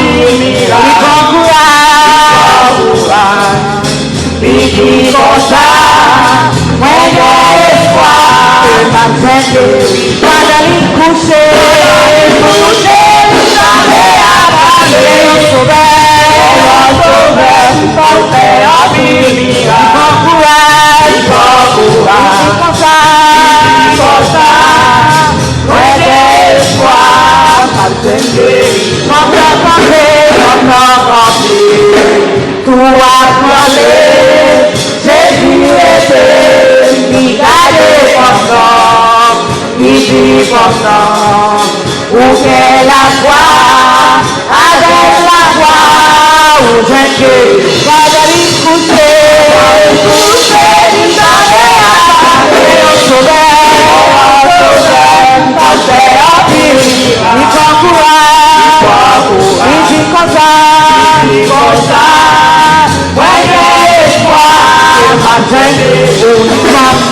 Il prend courage, il dit comme ça, moi j'ai espoir, ma jeune, pendant il couché, il s'en est avalé au sauveur, il prend courage, il dit comme ça, moi j'ai espoir, ma jeune, tout a parlé, Jésus était, il gardait comme ça, il dit comme ça, où est la foi, avec la foi, où j'ai pas d'aller coucher, il s'en est avalé au sauveur, quand c'est en ville, il prend courage, il dit comme ça, moi j'ai espoir, ma jeune, où nous sommes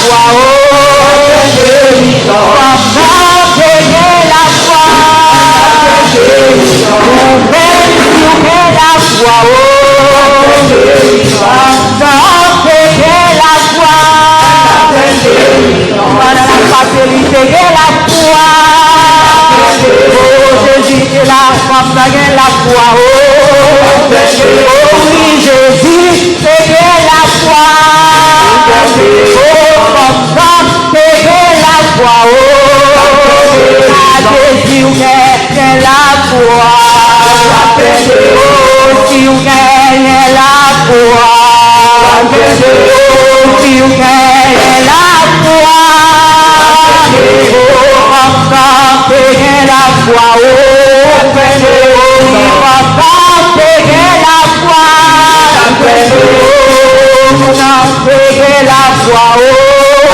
foi, pendant que j'ai la foi, même si on est la foi, pendant que j'ai la foi, pendant la facilité de la foi, oh Jésus est là, pendant que la foi, oh oui Jésus c'est la foi, oh pendant que j'ai la foi, oh Jésus est la foi, oh si on gagne la foi, oh si on gagne la foi, oh pendant que j'ai la foi, oh pendant que j'ai la foi, pendant que j'ai la foi, oh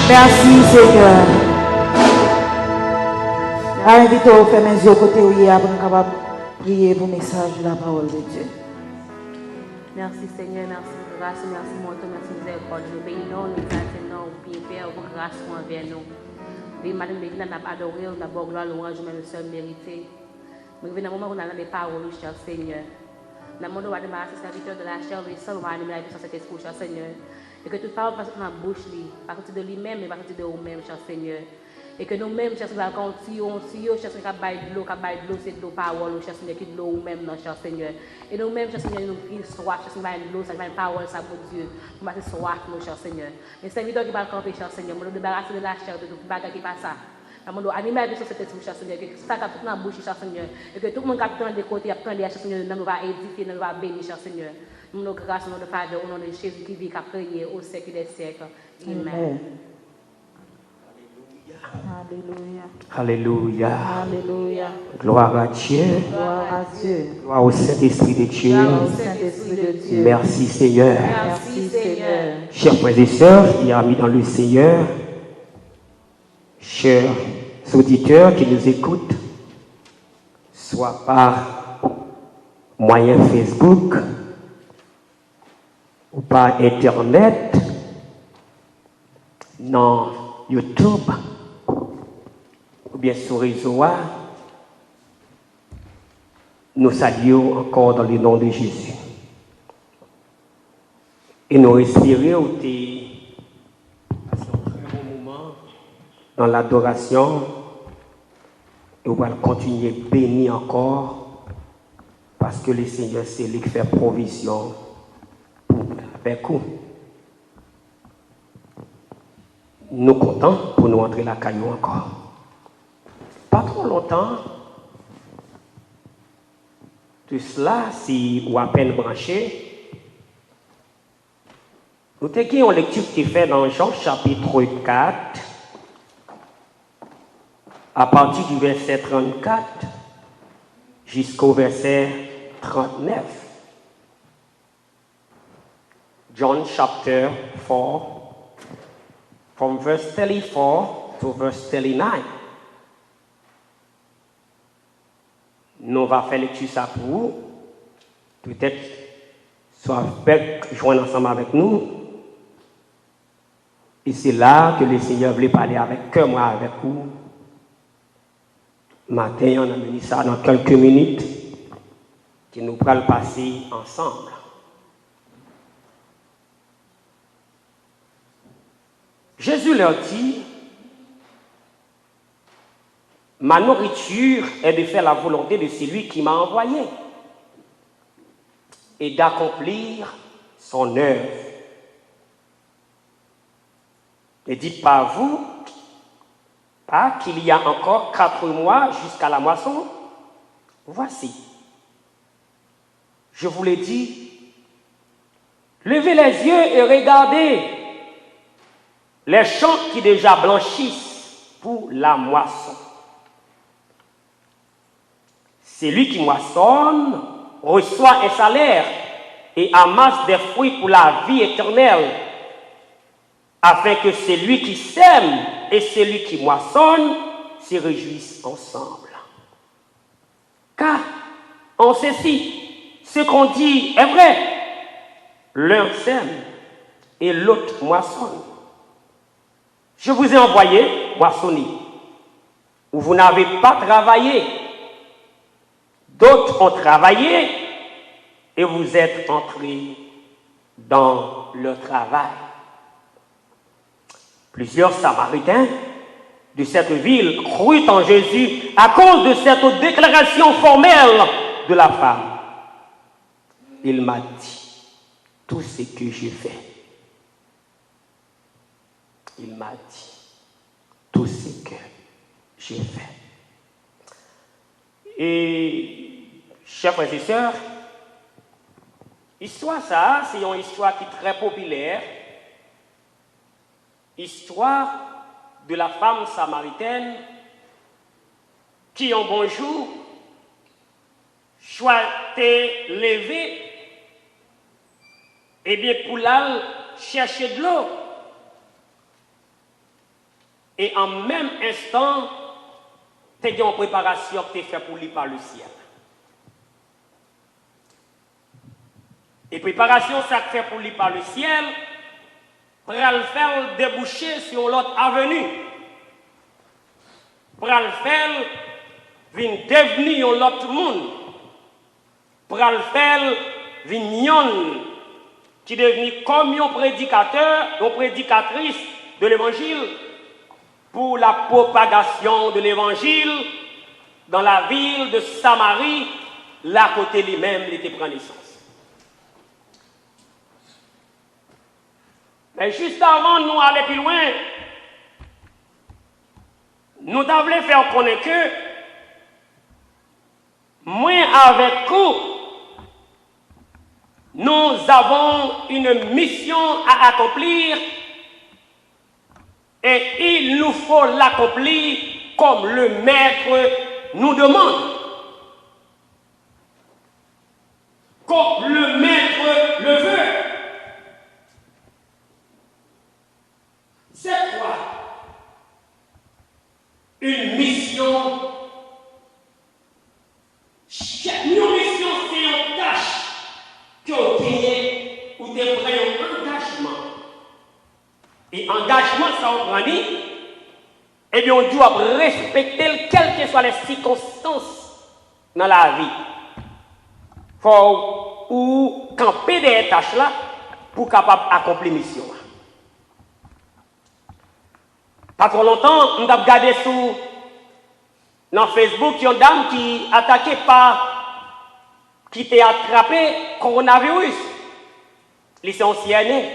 Merci Seigneur. Invite à faire mes yeux côté où il y a pour nous capables prier pour le message de la parole de Dieu. Merci Seigneur, merci pour grâce, merci mon Dieu, merci miséricorde. Nous bénissons, nous attendons, bien Père, pour grâce envers nous. Oui, Madame Béni, nous avons adoré, nous avons gloire, louange, mais nous sommes mérités. Nous venons au moment où nous avons des paroles, cher Seigneur. Dans mon droit de débarrasser le serviteur de la chair, le sang, on va animer la vie sur cet esprit, cher Seigneur. Et que toute parole passe dans la bouche, pas sortir de lui-même, mais pas sortir de nous-mêmes, cher Seigneur. Et que nous-mêmes, cher Seigneur, quand on tire, cher Seigneur, qui baille de l'eau, c'est de l'eau parole, cher Seigneur, qui de l'eau nous-mêmes, cher Seigneur. Et nous-mêmes, cher Seigneur, nous prions soif, cher Seigneur, de l'eau, ça va une parole, ça, mon Dieu. Nous mettons soif, nous, cher Seigneur. Mais c'est serviteur qui va camper, cher Seigneur, nous débarrasser de la chair, de tout bagage qui passe ça. Nous devons animer la vie sur cet esprit, cher Seigneur, que ça a tout dans la bouche, cher Seigneur, et que tout le monde qui a pris des côtés, a pris des cher Seigneur, nous va édifier, nous va bénir, cher Seigneur. Nous nous grâce, nous nous faveur, au nom de Jésus qui vit, qui a prié au siècle des siècles. Amen. Alléluia. Alléluia. Alléluia. Gloire à Dieu. Gloire à Dieu. Gloire au Saint-Esprit de Dieu. Gloire au Saint-Esprit de Dieu. Merci Seigneur. Merci Seigneur. Chers frères et sœurs et amis dans le Seigneur, chers auditeurs qui nous écoutent, soit par moyen Facebook ou par Internet, dans YouTube ou bien sur réseau, nous saluons encore dans le nom de Jésus. Et nous respirons dans l'adoration et on va continuer béni encore parce que le Seigneur c'est lui qui fait provision pour avec nous. Nous comptons pour nous entrer la caillou encore. Pas trop longtemps. Tout cela, si ou à peine branché, nous avons une lecture qui est faite dans Jean chapitre 4, à partir du verset 34 jusqu'au verset 39. John chapter 4, from verse 34 to verse 39. Nous allons faire lecture ça pour vous. Peut-être soit joindre ensemble avec nous. Et c'est là que le Seigneur voulait parler avec moi, avec vous. Matin, on a mis ça dans quelques minutes, que nous pourrons le passer ensemble. Jésus leur dit, ma nourriture est de faire la volonté de celui qui m'a envoyé et d'accomplir son œuvre. Ne dites pas vous, pas qu'il y a encore 4 mois jusqu'à la moisson. Voici, je vous l'ai dit, levez les yeux et regardez les champs qui déjà blanchissent pour la moisson. Celui qui moissonne reçoit un salaire et amasse des fruits pour la vie éternelle, afin que celui qui sème et celui qui moissonne se réjouissent ensemble. Car en ceci, ce qu'on dit est vrai. L'un sème et l'autre moissonne. Je vous ai envoyé moissonner, où vous n'avez pas travaillé. D'autres ont travaillé et vous êtes entrés dans le travail. Plusieurs Samaritains de cette ville crurent en Jésus à cause de cette déclaration formelle de la femme. Il m'a dit tout ce que j'ai fait. Il m'a dit tout ce que j'ai fait. Et, chers frères et sœurs, histoire ça, c'est une histoire qui est très populaire. Histoire de la femme samaritaine qui, en bon jour, soit levée, et bien pour aller chercher de l'eau. Et en même instant, tu as une préparation qui est faite pour lui par le ciel. Et préparation ça fait pour lui par le ciel, pour le faire déboucher sur l'autre avenue. Pour le faire venir devenir l'autre monde. Pour le faire vignon qui est devenu comme un prédicateur, une prédicatrice de l'évangile pour la propagation de l'évangile dans la ville de Samarie, là côté lui-même, il était pris naissance. Mais juste avant de nous aller plus loin, nous devons faire connaître que moi avec vous, nous avons une mission à accomplir et il nous faut l'accomplir comme le Maître nous demande. Comme le Maître le veut. C'est quoi une mission? Une mission, c'est une tâche que vous gagnez ou vous prenez un engagement. Et engagement, ça on prend, eh bien, on doit respecter quelles que soient les circonstances dans la vie. Il faut ou camper des tâches là pour capable accomplir la mission. Pas trop longtemps, on a regardé dans Facebook une dame qui attaquée qui était attrapée coronavirus. Licenciée.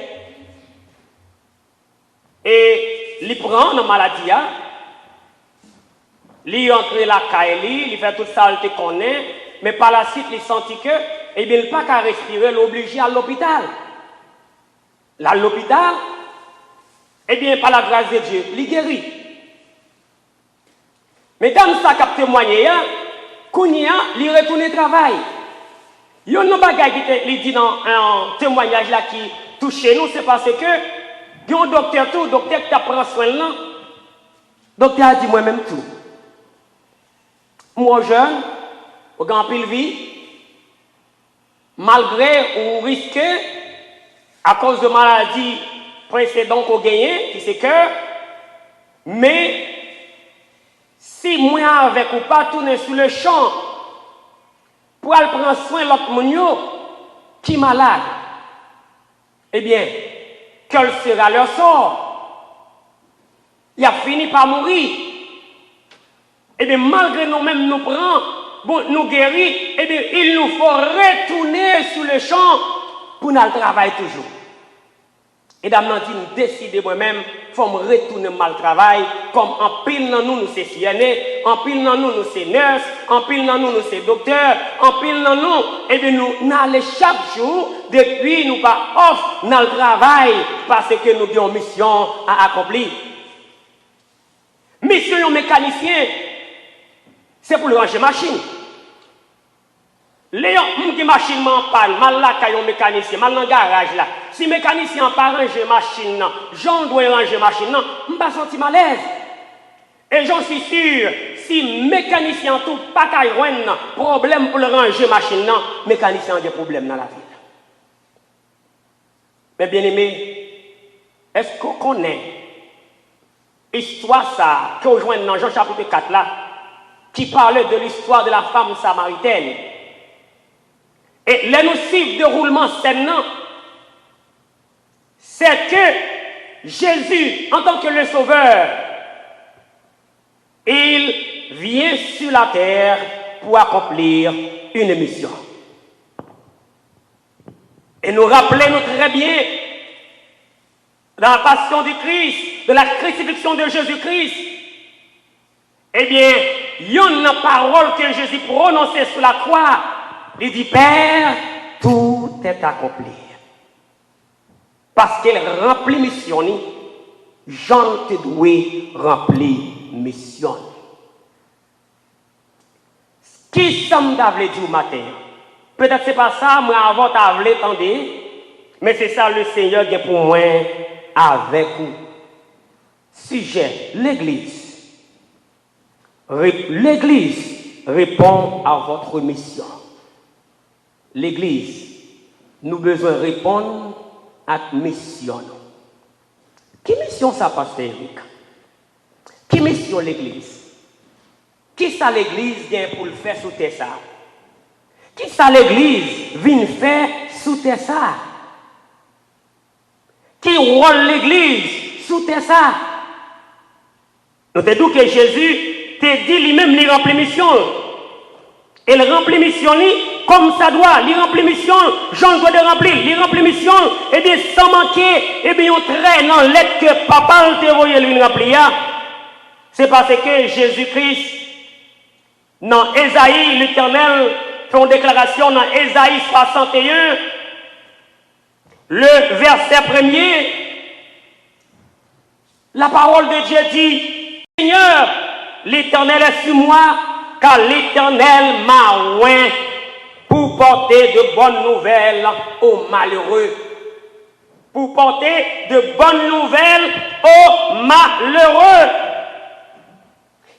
Et il prend la maladie, il entre la caille, il fait tout ça, il connaît, mais par la suite, il sentit que, eh bien, il n'a pas qu'à respirer, l'obligé à l'hôpital. Là, à l'hôpital, eh bien, par la grâce de Dieu, il guérit. Mesdames, ça qui a témoigné, Kounia, il retourne au travail. Il y a un bagage qui dit dans un témoignage là qui touche nous, c'est parce que il y a un docteur qui a pris soin de nous. Le docteur a dit moi-même tout. Moi jeune, au grand pile vie, malgré ou risqué, à cause de maladies précédentes qu'on gagnait, qui c'est que, mais si moi avec ou pas tourner sur le champ pour aller prendre soin de l'autre monde qui est malade, eh bien, quel sera leur sort? Il a fini par mourir. Eh bien, malgré nous-mêmes nous prenons, bon, nous guérir, eh bien, il nous faut retourner sur le champ pour nous travailler toujours. Et d'abord, nous décidons moi-même, il faut me retourner mal travail, comme en pile dans nous, nous c'est CNE, en pile dans nous, nous c'est nurse, en pile dans nous, nous c'est docteur, en pile dans nous, et bien nous allons chaque jour, depuis nous pas off dans le travail, parce que nous avons une mission à accomplir. Mission de mécanicien, c'est pour le ranger machine. Les gens qui machine en panne, mal là, quand un mécanicien, mal dans le garage là. Si le mécanicien n'a pas rangé machine, j'en dois ranger machine, je ne vais pas sentir malaise. Et j'en suis sûr, si le mécanicien tout pas un problème pour le ranger machine, le mécanicien a des problèmes dans la vie. Mais bien aimé, est-ce qu'on connaît l'histoire ça, que rejoint dans Jean chapitre 4 là, qui parlait de l'histoire de la femme samaritaine? Et les nocifs de roulement scène, c'est que Jésus, en tant que le Sauveur, il vient sur la terre pour accomplir une mission. Et nous rappelons très bien, dans la passion du Christ, de la crucifixion de Jésus-Christ, eh bien, il y a une parole que Jésus prononçait sur la croix. Il dit, Père, tout est accompli. Parce qu'elle remplit mission, Jean te doit remplir mission. Qui sommes d'avler du matin? Peut-être c'est pas ça, moi avant d'avler, attendez, mais c'est ça le Seigneur qui est pour moi avec vous. Sujet, l'Église. L'Église répond à votre mission. L'Église, nous besoin répondre à la mission. Quelle mission ça, Pasteur Eric? Quelle mission l'Église? Qui ça l'Église vient pour le faire sous terre ça? Qui ça l'Église vient faire sous terre ça? Qui rôle l'église sous terre ça? Nous te disons que Jésus te dit lui-même, il remplit mission. Et il remplit mission comme ça doit. Il remplit mission, Jean doit de remplir. Il remplit mission, et bien sans manquer, et bien on traîne dans lettre que papa te voyait lui remplir. C'est parce que Jésus-Christ, dans Ésaïe, l'Éternel fait une déclaration dans Ésaïe 61, le verset 1er, la parole de Dieu dit, Seigneur, l'Éternel est sur moi, car l'Éternel m'a oint pour porter de bonnes nouvelles aux malheureux. Pour porter de bonnes nouvelles aux malheureux.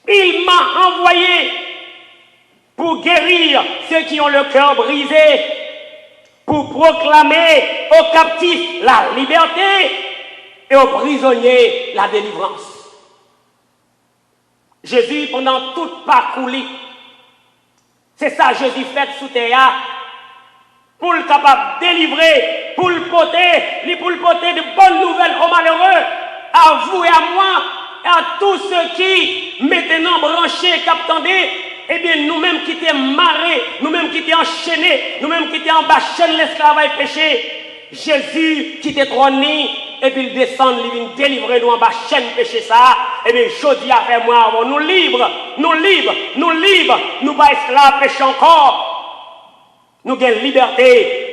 Il m'a envoyé pour guérir ceux qui ont le cœur brisé, pour proclamer aux captifs la liberté et aux prisonniers la délivrance. Jésus, pendant tout parcours, c'est ça Jésus fait sous terre, pour le capable de délivrer, pour le porter de bonnes nouvelles aux malheureux, à vous et à moi, et à tous ceux qui maintenant branchés, captendaient, eh bien nous-mêmes qui étions marrés, nous-mêmes qui étions enchaînés, nous-mêmes qui étions en bas chaîne l'esclavage péché, Jésus qui était trôné, et puis il descend, il vient délivrer nous en bas chaîne péché ça, et bien je dis à faire moi, nous libres, nous pas esclaves péché encore, nous gagnons liberté.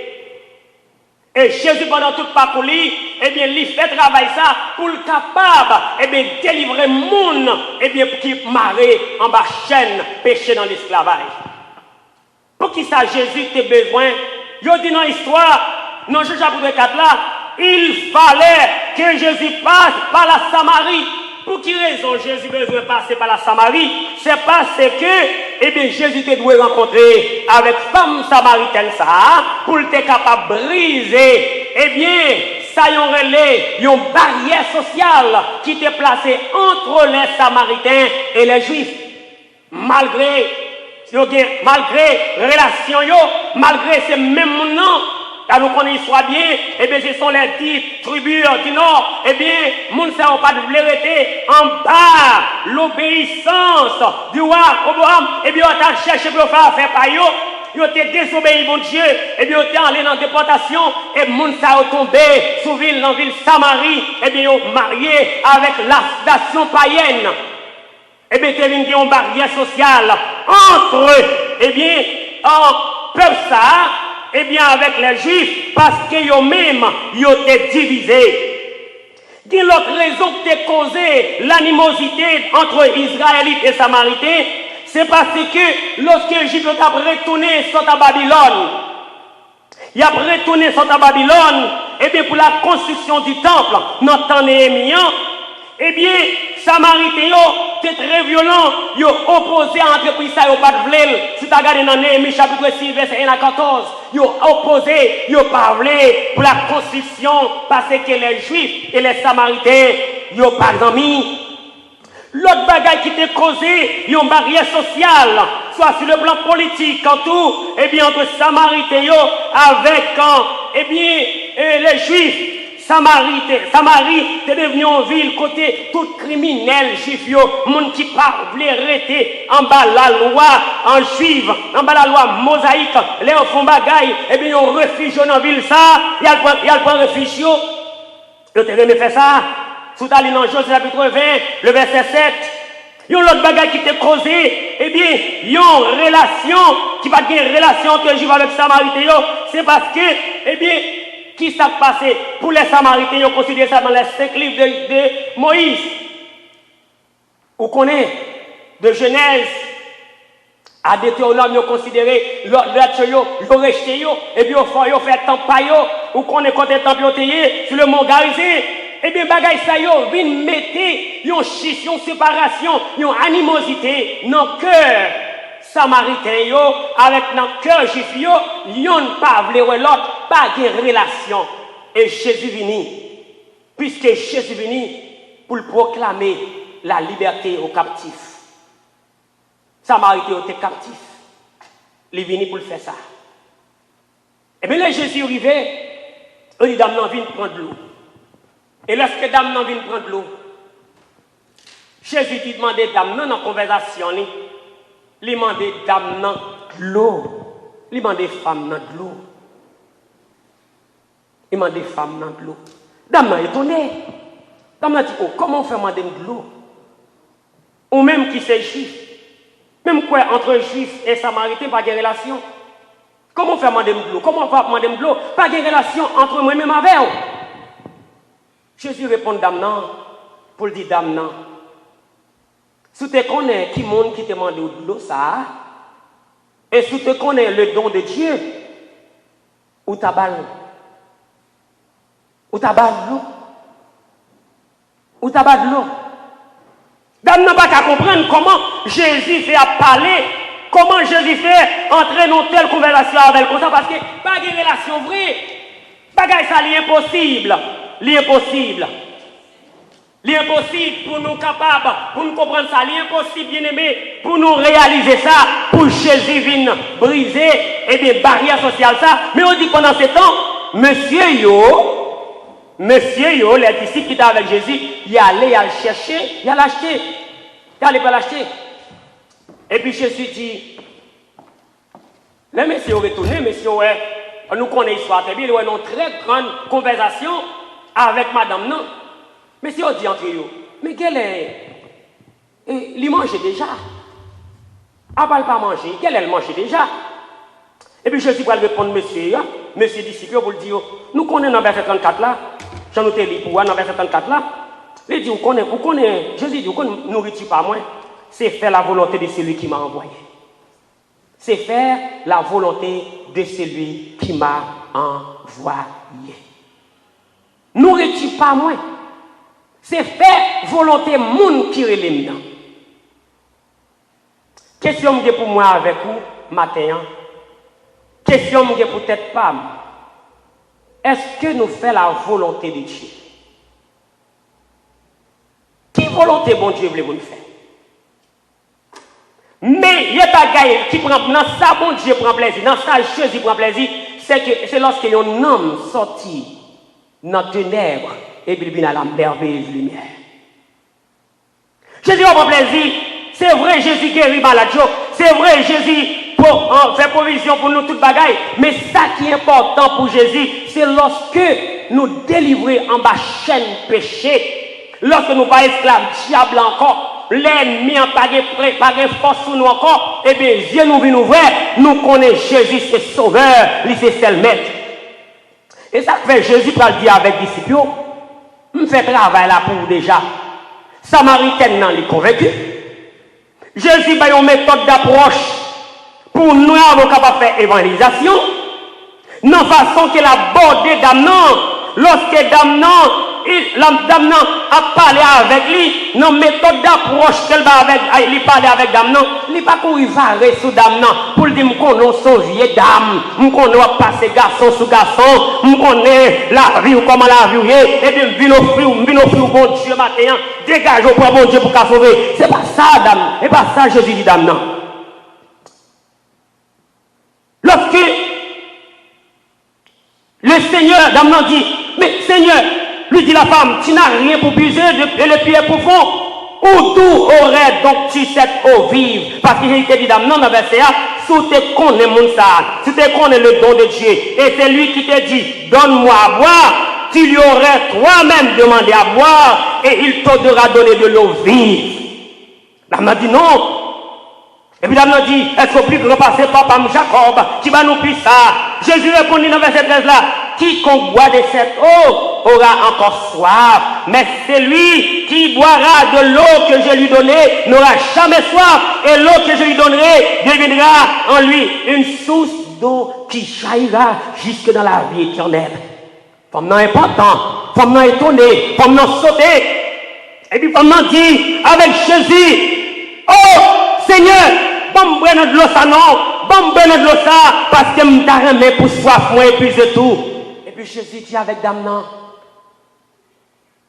Et Jésus, pendant tout parcours, eh bien, il fait travail ça pour le capable, eh bien, délivrer le monde, eh bien, qui marre en bas chaîne, péché dans l'esclavage. Pour qui ça, Jésus a besoin? Je dis dans l'histoire, dans Jean chapitre 4 là, il fallait que Jésus passe par la Samarie. Pour qui raison Jésus besoin de passer par la Samarie? C'est parce que, eh bien, Jésus te doit rencontrer avec femme samaritaine ça, pour être capable de briser, eh bien, ça y a une barrière sociale qui était placée entre les Samaritains et les Juifs. Malgré relation, malgré ces mêmes noms, car nous connaissons soit bien, eh bien, ce sont les 10 tribus du Nord, eh bien, nous ne savons pas de vérité en bas, l'obéissance du roi Abraham, eh bien, on a cherché pour faire par eux, ils ont désobéi, mon Dieu, et bien, ils ont allé dans la déportation, et moun sa tombé sous ville, dans ville Samarie, et bien, ils ont marié avec la nation païenne. Et bien, il y a une barrière sociale entre eux, et bien, en peuple ça, et bien, avec les Juifs, parce qu'ils ont même, ils ont été divisés. Quelle autre raison qui a causé l'animosité entre Israélites et Samaritains? C'est parce que lorsque les Juifs ont retourné sur à Babylone, ils ont retourné sur à Babylone, et bien pour la construction du temple, dans le temps Néhémie, eh bien, Samaritains, c'est très violent, ils ont opposé à l'entreprise, ils n'ont pas de vlel. Si tu regardes dans Néhémie chapitre 6, verset 1 à 14, ils ont opposé, ils n'ont pas vlel pour la construction, parce que les Juifs et les Samaritains, ils n'ont pas d'amis. L'autre bagaille qui était causé, il y a une barrière sociale, soit sur le plan politique, en tout, eh bien, entre Samaritains avec, eh bien, les Juifs. Samarie est devenue une ville côté tout criminel, juif, monde qui parle, rester en bas la loi, en juif, en bas la loi mosaïque, les font bagaille, et bien, ils refuge dans la ville, ça, il y a le point refuge, ils ont fait ça, sous ta ligne en Josué chapitre 20, le verset 7, il y a l'autre bagaille qui était causé, eh bien, il y a une relation, qui va avoir une relation entre les juifs avec les Samaritains, c'est parce que, eh bien, qui s'est passé pour les Samaritains, ils ont considéré ça dans les 5 livres de Moïse. Vous connaissez, de Genèse à Deutéronome, ils ont considéré l'autre, ils ont rejeté, et puis ils ont fait temple, vous connaissez quand le temple sur le mont Garizé. Eh bien, bagay sa yo, vin mette yon schission, séparation, yon animosité dans le cœur samaritain yo, avec dans le cœur juif yo, yon pas vle l'autre, pas de relation. Et Jésus vini, puisque Jésus vini pour proclamer la liberté aux captifs. Samaritain était captif. Il vini pour le faire ça. Et bien là, Jésus est arrivé, il dit, dame, vient prendre l'eau. Et lorsque dame vient prendre l'eau, Jésus dit demandé dame dans la conversation, il demandé dame de l'eau, il demandé femme de l'eau. Il demandé femme de l'eau. Dame est étonnée. Dame a dit, oh, comment on fait demander de l'eau? Ou même qui c'est juif. Même quoi, entre juif et samaritain, pas de relation. Comment on fait demander de l'eau? Comment on va demander de l'eau? Pas de relation entre moi et même avec vous. Jésus répond dame non, pour dire dame non. Si tu connais qui monde qui te demande de l'eau, ça, et si tu connais le don de Dieu, ou ta balle, ou ta balle de l'eau, ou ta balle de l'eau. Dame n'a pas qu'à comprendre comment Jésus fait à parler, comment Jésus fait entrer dans telle conversation avec comme ça, parce que pas de relation vraie, pas de ça, l'impossible, l'impossible. L'impossible pour nous capables, pour nous comprendre ça, l'impossible bien aimé, pour nous réaliser ça, pour Jésus vienne briser et des barrières sociales ça. Mais on dit pendant ce temps, monsieur yo, les disciples qui étaient avec Jésus, il allait le chercher, il allait l'acheter, il allait pas l'acheter. Et puis Jésus dit, les messieurs retournés, messieurs, ouais, nous connaissons l'histoire très bien, il y a une très grande conversation avec madame, non? Mais si on dit entre eux, mais quel est. Il mange déjà. Ah, pas manger, quel est le manger déjà? Et puis Jésus va répondre, monsieur disciple, pour le dire, nous connaissons dans verset 34 là, j'en ai lu pour dans verset 34 là, il dit, vous connaissez, Jésus dit, vous connaissez, nourriture pas moi, c'est faire la volonté de celui qui m'a envoyé. C'est faire la volonté de celui qui m'a envoyé. Nourriture pas moi. C'est faire volonté moun qui relève dedans. Question pour moi avec vous matin. Question peut-être pas. Est-ce que nous faisons la volonté de Dieu? Qui volonté bon Dieu voulez-vous nous faire? Mais il y a des gars qui prend dans ça bon Dieu prend plaisir, dans ça Jésus prend plaisir, c'est lorsque un homme sorti dans les ténèbres et puis il vient à la merveilleuse lumière. Jésus prend plaisir, c'est vrai Jésus guérit malade, c'est vrai Jésus fait provision pour nous toute bagaille, mais ça qui est important pour Jésus, c'est lorsque nous délivrons en bas chaîne péché, lorsque nous pas esclaves diable encore, l'ennemi n'a pas de force sur nous encore, et bien Dieu nous vient ouvrir, nous connaissons Jésus c'est sauveur, lui c'est seul maître. Et ça fait Jésus pour le dire avec les disciples, je fais travail là pour déjà. Samaritaine n'en est convaincu. Jésus a une méthode d'approche pour nous capables de faire évangélisation. De façon qu'il a abordé Damnan, lorsque Damnan a parlé avec lui, dans méthode d'approche qu'elle va avec, il parlait avec Damnan, il n'a pas couru varé sur Damnan pour lui dire qu'on a son vieille dame, qu'on a passé garçon sous garçon, qu'on est la vie ou comment la vie est, et puis vino offrir bon Dieu matin, dégage au bon Dieu pour qu'à sauver. C'est pas ça, dame, c'est pas ça Jésus dit Damnan. Lorsque le Seigneur, Damnan dit, mais Seigneur, lui dit la femme, tu n'as rien pour puiser et le pied profond. Où tout aurait donc tu cette eau vive? Parce que j'ai dit Damnan dans le verset 1, si tu connais mon ça, si tu connais le don de Dieu, et c'est lui qui te dit, donne-moi à boire, tu lui aurais toi-même demandé à boire, et il t'aura donné de l'eau vive. Damnan dit non. Et puis Damnan dit, est-ce qu'on peut repasser papa Jacob, qui va nous puiser ça? Jésus répondit dans le verset 13 là, quiconque boit de cette eau aura encore soif, mais celui qui boira de l'eau que je lui donnerai n'aura jamais soif, et l'eau que je lui donnerai deviendra en lui une source d'eau qui jaillira jusque dans la vie éternelle. Femme non important, femme non étonné, femme non sauté. Et puis femme non dit avec Jésus, oh Seigneur, bon brûle de l'eau ça non, bon brûle de l'eau ça, parce que m't'a remis pour soif, moi épuise tout. Et puis Jésus dit avec dame non,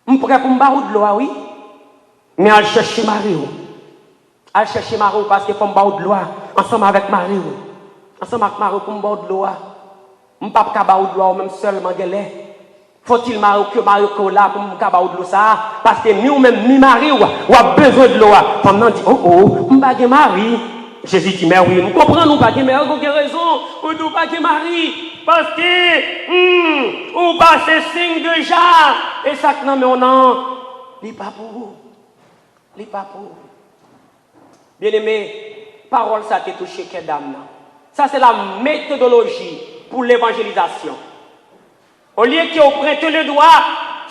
m'prêt pour m'barou de l'eau, oui, mais elle cherche Marie. Elle cherche Marie parce que faut m'barou de l'eau, ensemble avec Marie. Ensemble avec Marie pour m'barou de l'eau. Je ne peux pas de l'eau même seulement galère. Faut-il que Mario là pour me de l'eau ça? Parce que nous même, mi mari, ou a besoin de l'eau. Pendant dit, oh, je ne pas de mari. Jésus dit, mais oui, nous comprenons pas que mari, vous avez raison, vous ne pas de mari. Parce que, ou pas c'est signe déjà. Et ça que non, mais on a, les pas pour vous. Les pas pour vous. Bien aimé, parole ça t'a touché quelle dame. Ça c'est la méthodologie pour l'évangélisation. Au lieu qu'on prête le doigt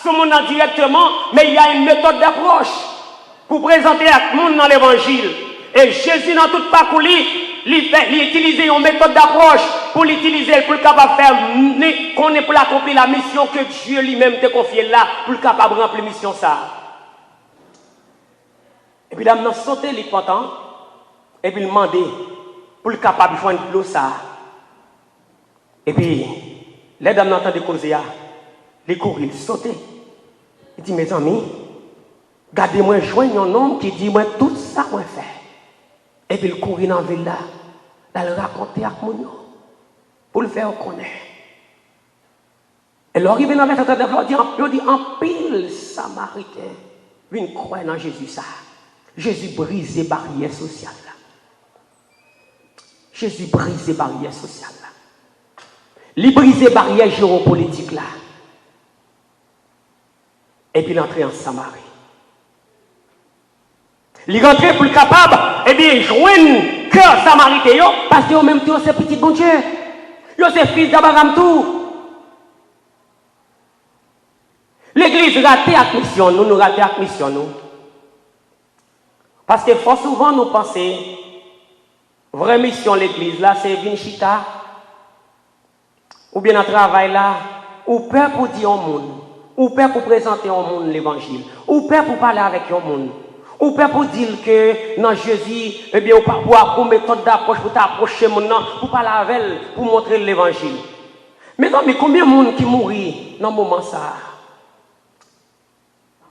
sur mon nom directement, mais il y a une méthode d'approche pour présenter à tout le monde dans l'évangile. Et Jésus, dans tout parcours, il utilise une méthode d'approche pour l'utiliser, pour le capable de faire, qu'on est pour accomplir la mission que Dieu lui-même t'a confiée là, pour le capable de remplir la mission ça. Et puis là, il a sauté les potents, et puis il a demandé pour le capable de faire de l'eau ça. Et puis, les dames n'entendent causer, les courir, ils sautent. Il dit, mes amis, gardez-moi, joignez un homme qui dit, moi, tout ça, moi, fait. Et puis, il courit dans la ville là, le raconter à mon nom, pour le faire connaître. Et là, il vient dans la ville, il dit, en pile, Samaritain, il croit dans Jésus ça. Jésus brise les barrières sociales là. Jésus brise les barrières sociales là. Il brise les barrières géopolitiques là. Et puis il entre en Samarie. Il rentre pour le capable, et bien joindre cœur samaritain, parce que même temps c'est petit bon Dieu. C'est fils d'Abraham tout. L'église ratée avec mission, nous ratée avec mission nous. Parce que fort souvent nous pensons, vraie mission l'église là, c'est Vinchita, ou bien un travail là, ou peur pour dire au monde, ou peur pour présenter au monde l'évangile, ou peur pour parler avec au monde, ou peur pour dire que dans Jésus, eh bien, ou pour méthode d'approche pour t'approcher maintenant, pour parler avec elle, pour montrer l'évangile. Mais non, mais combien de monde qui mourit dans ce moment ça?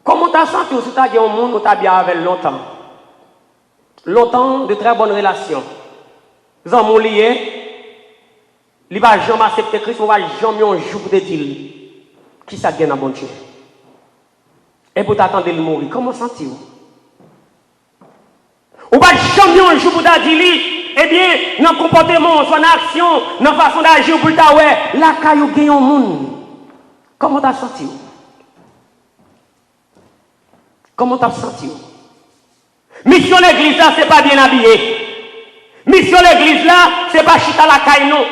Comment tu as senti si tu as dit au monde où tu as bien avec longtemps? Longtemps de très bonnes relations. Nous avons lié, il ne va jamais accepter Christ, il ne va jamais un jour pour te dire qui ça gagne à bon Dieu. Et pour t'attendre de mourir, comment sentez-vous? Ou pas jamais un jour pour te dire, eh bien, dans le comportement, dans l'action, dans la façon d'agir pour ta ouais, la caillou gagne au monde. Comment t'as senti? Comment t'as senti? Mission l'église là, c'est pas bien habillé. Mission l'église là, c'est pas chita la caille non.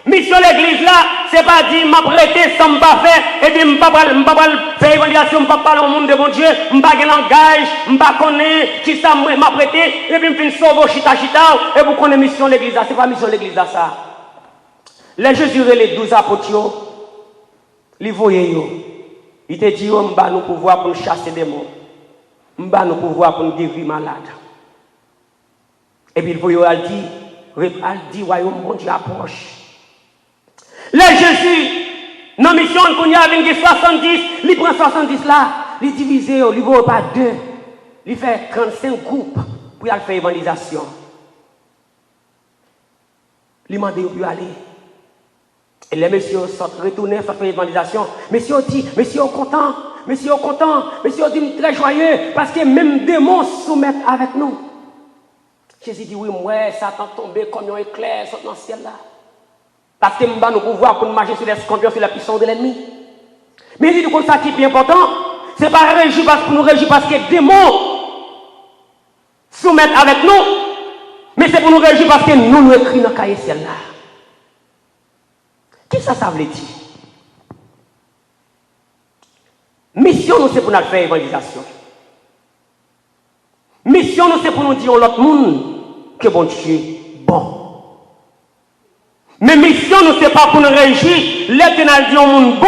Mission l'église là, c'est pas dire m'a prêté sans m'pas faire et puis m'pas faire évaluation, m'pas parler au monde de bon Dieu, m'pas gen langage, m'pas connaître qui ça m'a prêté et puis m'fin sauver chita et vous connaissez mission l'église là, c'est pas mission l'église là ça. Les Jésus les 12 apôtres li voyé yo. Il te dit m'ba nous pouvoir pour chasser des démons. M'ba nous pouvoir pour nous guérir malade. Et puis il voyait al dit royaume bon Dieu approche. Les Jésus dans la mission qu'on y a avec 70, il prend 70 là, il divise, il voit pas deux, il fait 35 groupes pour aller faire évangélisation. Il m'a dit où aller. Et les messieurs sont retournés, sont fait évangélisation. Messieurs dit, messieurs contents, messieurs contents, messieurs dit très joyeux, parce que même des démons soumettent avec nous. Jésus dit, oui, moi, Satan tombé comme un éclair dans le ciel là. Parce que nous avons le pouvoir pour marcher sur les scorpions, sur la puissance de l'ennemi. Mais il dit que ça qui est plus important, ce n'est pas réjouir parce que nous réjouir parce que les démons soumettent avec nous, mais c'est pour nous réjouir parce que nous nous écrivons dans le cahier ciel là. Qui ça veut dire? Mission, nous, c'est pour nous faire évangélisation. Mission, nous, c'est pour nous dire à l'autre monde que bon Dieu est bon. Mais mission, nous, c'est pas pour nous réjouir. L'éternel dit au monde bon.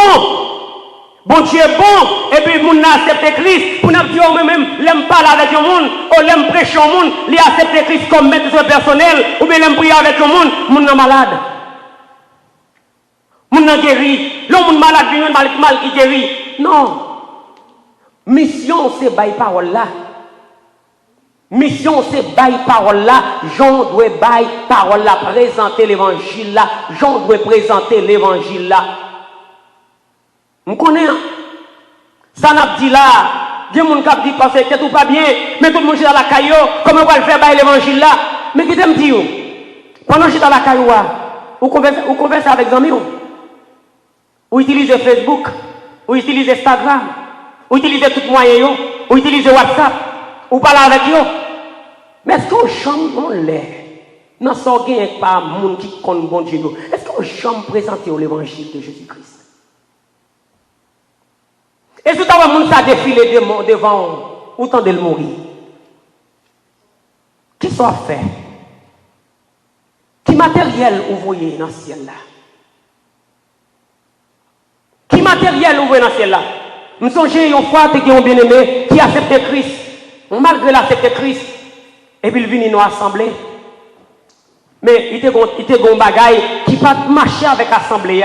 Bon Dieu est bon. Et puis, nous accepte Christ. Pour nous dire, même, l'aime parler avec le monde, ou l'aime prêcher au monde, l'aime accepter Christ comme maître personnel, ou bien l'aime prier avec le monde, monde est malade. Monde est guéri. L'homme malade, il est mal qui guérit. Non. Mission, c'est par parole là. Mission c'est bail parole là, Jean doit bail parole là, présenter l'évangile là, Jean doit présenter l'évangile là. On connaît ça n'a dit là, il y a des gens qui disent parce que tout pas bien, mais tout le monde est dans la caillou, comment on va le faire bail l'évangile là? Mais qui t'aime dire pendant que je suis dans la caillou, vous conversez avec des amis, vous utilisez Facebook, vous utilisez Instagram, vous utilisez tout moyen, vous utilisez WhatsApp, vous parlez avec eux. Mais est-ce qu'on chambre l'air? Non, ça n'a pas de monde qui compte bon Dieu. Est-ce qu'on chambre présenter l'évangile de Jésus-Christ? Est-ce que tu as un monde qui a défilé devant autant de le mourir? Qui soit fait? Qui matériel vous voyez dans le ciel là? Qui matériel vous voyez dans le ciel là? Je me songe une fois que un bien-aimé qui accepte Christ. Malgré l'accepter Christ, et puis il vient nous assembler. Mais il était un bagaille qui pas marcher avec l'assemblée.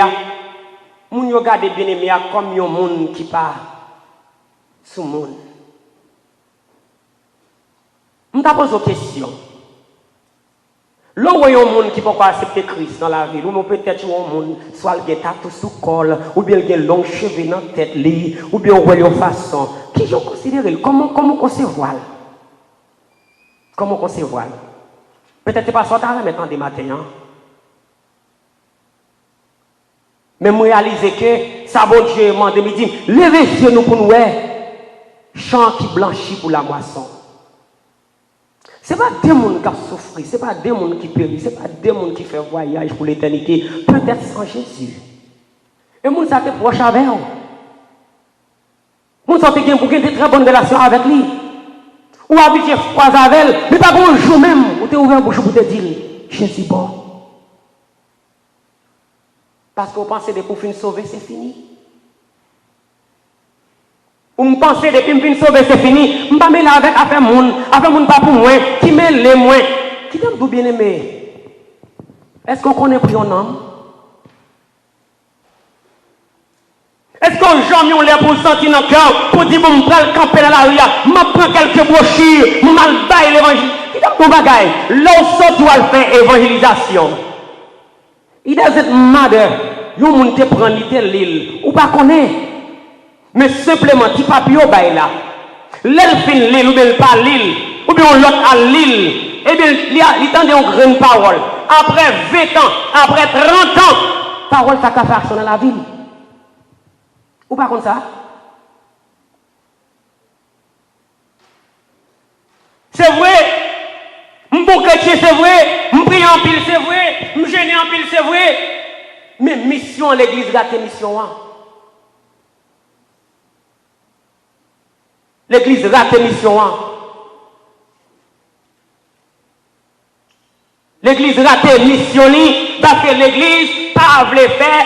Moun yo gade bien-aimé comme un monde qui pas sous monde. Je te pose une question. Là où il y a un monde qui ne peut pas accepter Christ dans la ville, ou peut-être un monde, soit il a tout sous col, ou bien il a long cheveux dans la tête, ou bien il a une façon. Qui je considère? Comment concevoir? Comment concevoir? Peut-être que ce n'est pas ça maintenant des matins. Mais je réalise que ça bon Dieu m'a dit, levez nous pour nous, champ qui blanchit pour la moisson. Ce n'est pas des gens qui souffrent, ce n'est pas des gens qui périssent, ce n'est pas des gens qui font voyage pour l'éternité, peut-être sans Jésus. Et les gens sont proches avec eux. Les gens sont de très bonnes relations avec lui. Ou habitués à croiser avec elle, mais pas un jour même où tu as ouvert la bouche pour te dire, je suis bon. Parce que vous pensez que pour finir sauver, c'est fini. Ou vous pensez que depuis finir sauver, c'est fini. Je ne vais pas mêler avec affaire monde pas pour moi, qui mêle les moins. Qui t'aime tout bien aimé? Est-ce qu'on connaît plus un homme? Est-ce qu'on jamais l'air pour sentir dans le cœur, pour dire, bon, je vais camper dans la rue, je prends quelques brochures, je vais bailler l'évangile. Qui t'aime tout bagaille? Là où ça doit faire évangélisation. It doesn't matter. Yon moun te prend l'île ou pas connaît. Mais simplement ti papio bay là. L'elle fin l'île ou bien pas l'île ou bien l'autre à l'île. Et bien il tend une grande parole. Après 20 ans, après 30 ans, parole ça ka faire dans la ville. Ou pas comme ça? C'est vrai. M'bon chrétien c'est vrai, m'prie en pile c'est vrai, m'gêner en pile c'est vrai. Mais mission l'église rate mission. L'église rate mission. L'église rate mission parce que l'église pas voulait faire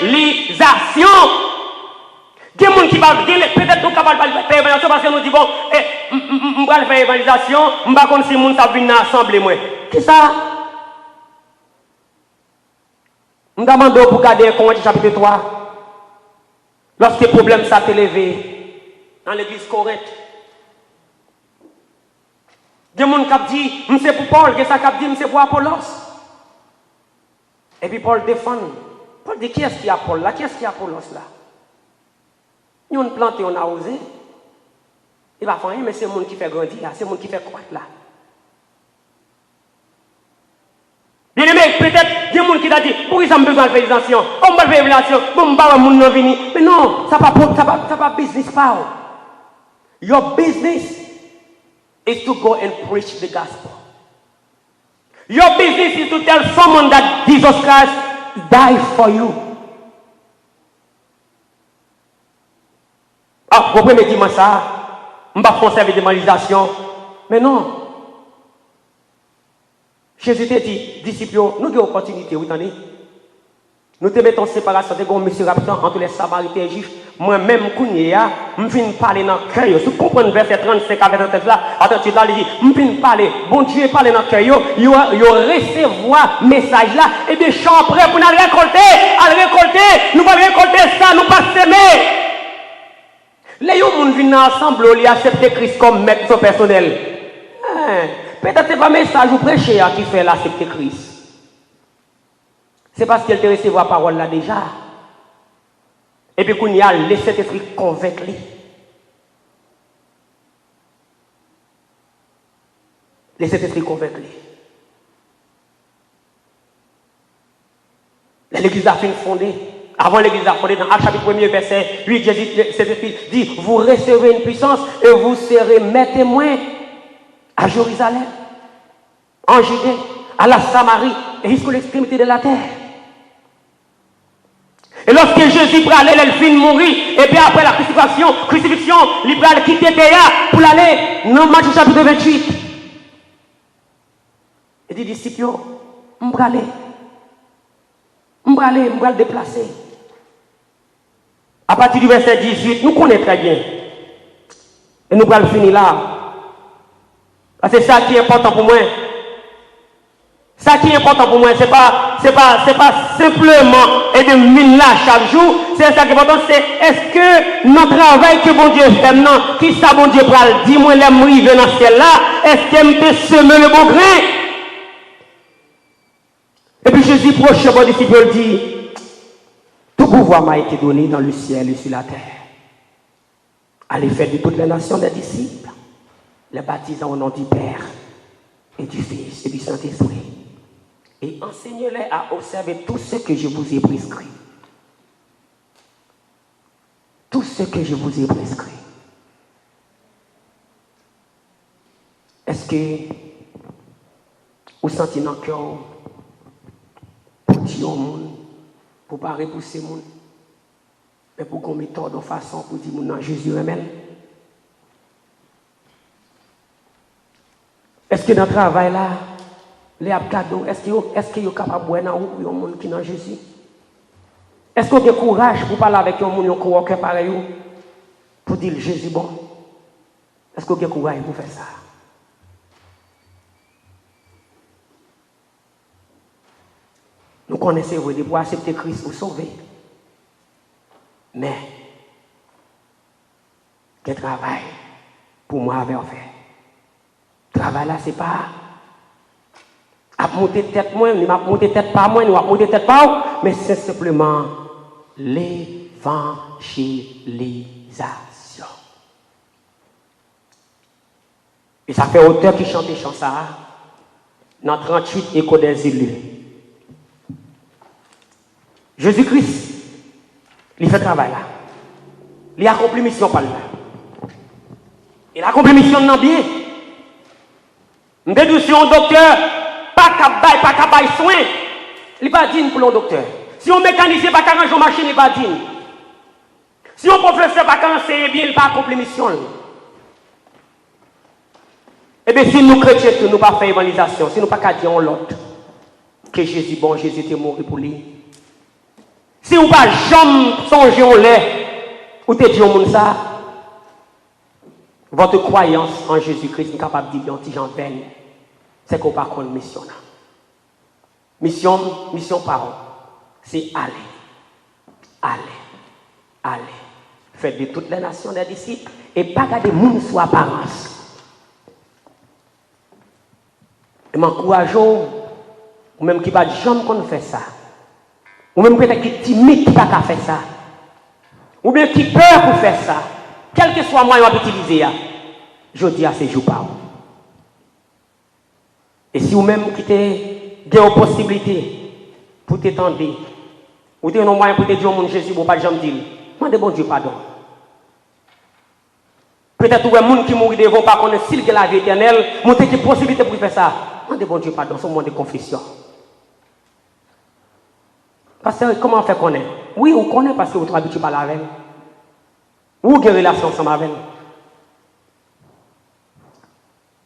évangélisation. Il y a des gens qui va peut-être nous capables de faire évangélisation parce que nous disons bon, on va faire évangélisation, on va comme si les gens viennent dans l'assemblée. Qui ça? On demande pour garder Corinthiens chapitre 3. Lorsque le problème s'est élevé dans l'église Corinthe. Il y a des gens qui disent, c'est pour Paul, que ça qui dit, c'est pour Apollos. Et puis Paul défend. Paul dit, qui est-ce qui a Paul là? Qui est-ce qui a Apollos là? Ils ont planté, on a osé. Il va faire rien, mais c'est le monde qui fait grandir là, c'est le monde qui fait croître là. Bien aimé, peut-être, il y a des gens qui ont dit, pourquoi ça me besoin de faire l'évangélisation? On va faire l'évangélisation, bon, bah, mon nom venir. Mais non, ça ne pas business power. Your business is to go and preach the gospel. Your business is to tell someone that Jesus Christ died for you. Ah, vous pouvez me dire ça, je ne vais pas faire service d'évangélisation. Mais non. Jésus t'a dit, disciples, nous avons une opportunité, vous entendez? Nous te mettons en séparation de monsieur rapidement entre les Samaritains et les Juifs. Moi-même, je viens parler dans le cœur. Si vous comprenez verset 35 à verset 37 là, attendez, là, il dit, je viens parler. Bon Dieu parle dans le cœur, il recevoir le message là. Et bien, je suis prêt pour nous récolter. À récolter, nous allons récolter ça, nous pas s'aimer. Les gens viennent ensemble, ils acceptent Christ comme maître son personnel. Peut-être que ce n'est pas le message ou prêcher qui fait l'accepter Christ. C'est parce qu'elle te recevoir la parole là déjà. Et puis qu'on y a laissé cet esprit convaincre. Laissez cet esprit convaincre. L'église a fini fondée. Avant l'église a fondé, dans Actes chapitre 1er, verset 8, Jésus, cet esprit dit, vous recevrez une puissance et vous serez mes témoins à Jérusalem, en Judée, à la Samarie et jusqu'à l'extrémité de la terre. Et lorsque Jésus allait, il finit de mourir, et puis après la crucifixion, il a quitté Théa pour aller dans Matthieu chapitre 28. Il dit, disciples, je vais aller déplacer. À partir du verset 18, nous connaissons très bien. Et nous allons finir là. C'est ça qui est important pour moi. Ça qui est important pour moi, c'est pas simplement et de mine là chaque jour. C'est ça qui est important, c'est est-ce que notre travail que bon Dieu fait maintenant, qui ça bon Dieu pral, dis-moi les mourir dans ce ciel là, est-ce qu'il me semer le bon grain? Et puis Jésus proche mon disciple dit, tout pouvoir m'a été donné dans le ciel et sur la terre. Allez faire de toutes les nations des disciples, les baptisant au nom du Père et du Fils et du Saint-Esprit. Et enseignez-les à observer tout ce que je vous ai prescrit. Tout ce que je vous ai prescrit. Est-ce que vous sentez dans le cœur pour dire au monde, pour ne pas repousser le monde, mais pour qu'on mette de façon pour dire non, Jésus remède? Est-ce que dans le travail là, les abcados, est-ce qu'ils sont capables de boire dans le monde qui est dans Jésus? Est-ce qu'on a le courage pour parler avec un monde qui est pareil pour dire Jésus bon? Est-ce qu'on a le courage pour faire ça? Nous connaissons pour accepter Christ pour sauver. Mais, quel travail pour moi avait fait? Le travail là, c'est pas à monter tête moi, ni à monter tête pas moi, ni à monter tête pas, mais c'est simplement l'évangélisation. Et ça fait auteur qui chante des chants ça dans 38 échos des élus. Jésus-Christ, il fait travail là. Il a accompli mission par là. Il a accompli mission dans bien. Nous si un docteur, pas qu'à soin, il pas digne pour le docteur. Si un mécanicien pas qu'à ranger machine, il pas digne. Si un professeur pas qu'à enseigner bien, il pas accompli mission. Eh bien, si nous chrétiens, nous ne pas faire évangélisation, si nous pas qu'à dire l'autre que Jésus bon, Jésus était mort pour lui. Si vous ne pas jamais songer en l'air, ou te dire au monde ça, votre croyance en Jésus-Christ est capable de dire petit Jean peine, c'est qu'on pas contre mission. Mission parole, c'est aller. Faites de toutes les nations des disciples et pas garder le monde sous apparence. Et m'encourage ou même qui va jamais qu'on fait ça. Ou même peut-être qui est timide qui n'a pas faire ça. Ou bien qui peur pour faire ça. Quel que soit le moyen qu'on va utiliser, je dis à ces jours par. Et si vous-même qui avez des possibilités pour t'étendre, ou tu as un moyen pour te dire au monde Jésus, vous ne pouvez pas dire, demandez bon Dieu pardon. Peut-être que les gens qui mourent devant pas connaître s'il y a la vie éternelle, vous avez des possibilités pour faire ça. Demandez bon Dieu pardon, c'est un moment de confession. Parce que comment on fait connaître? Oui, on connaît parce que vous êtes habitué par la veine. Ou avez une relation ensemble avec elle.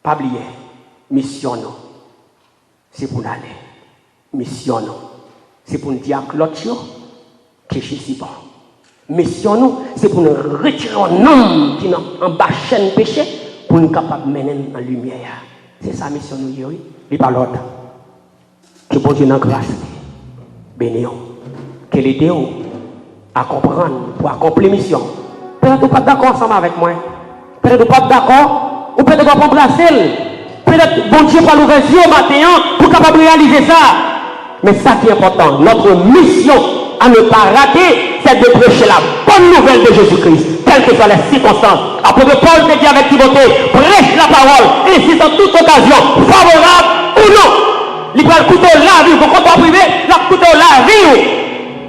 Pas oublier, mission non. C'est pour aller. Mission non. C'est pour nous dire à l'autre que Jésus est bon. Mission non, c'est pour nous retirer un homme qui est en bas chaîne péché pour nous capables de mener en lumière. C'est ça mission nous, oui. Et par l'autre. Que bon Dieu nous grâce. Bénéons. Que l'aide à comprendre pour accomplir mission Peut-être vous pas d'accord ensemble avec moi. Peut-être vous pas d'accord. Ou peut-être vous pas placer. Peut-être bon Dieu va l'ouvrir les yeux au matin pour capable réaliser ça. Mais ça qui est important, notre mission à ne pas rater, c'est de prêcher la bonne nouvelle de Jésus-Christ, quelles que soient les circonstances. Apôtre Paul te dit avec Timothée, prêche la parole, et si dans toute occasion, favorable ou non, il va coûter la vie, vous comptez privé, il va coûter la vie.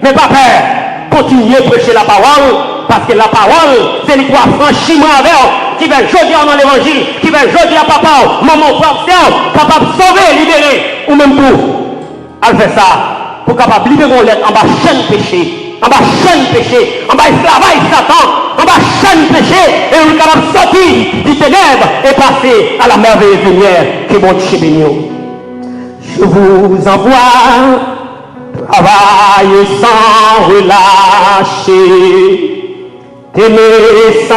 Mais pas peur, continuez à prêcher la parole, parce que la parole, c'est l'histoire franchement avec qui va jeudi dans l'évangile, qui va jeudi à papa, maman, frère, capable de sauver, libérer, ou même tout. Elle fait ça pour capable libérer l'être en bas chaîne péché, en bas chaîne péché, en bas esclavage Satan, en bas chaîne péché, et on est capable de sortir du ténèbre et passer à la merveilleuse lumière que mon Dieu béni. Je vous envoie travailler sans relâcher, aimer sans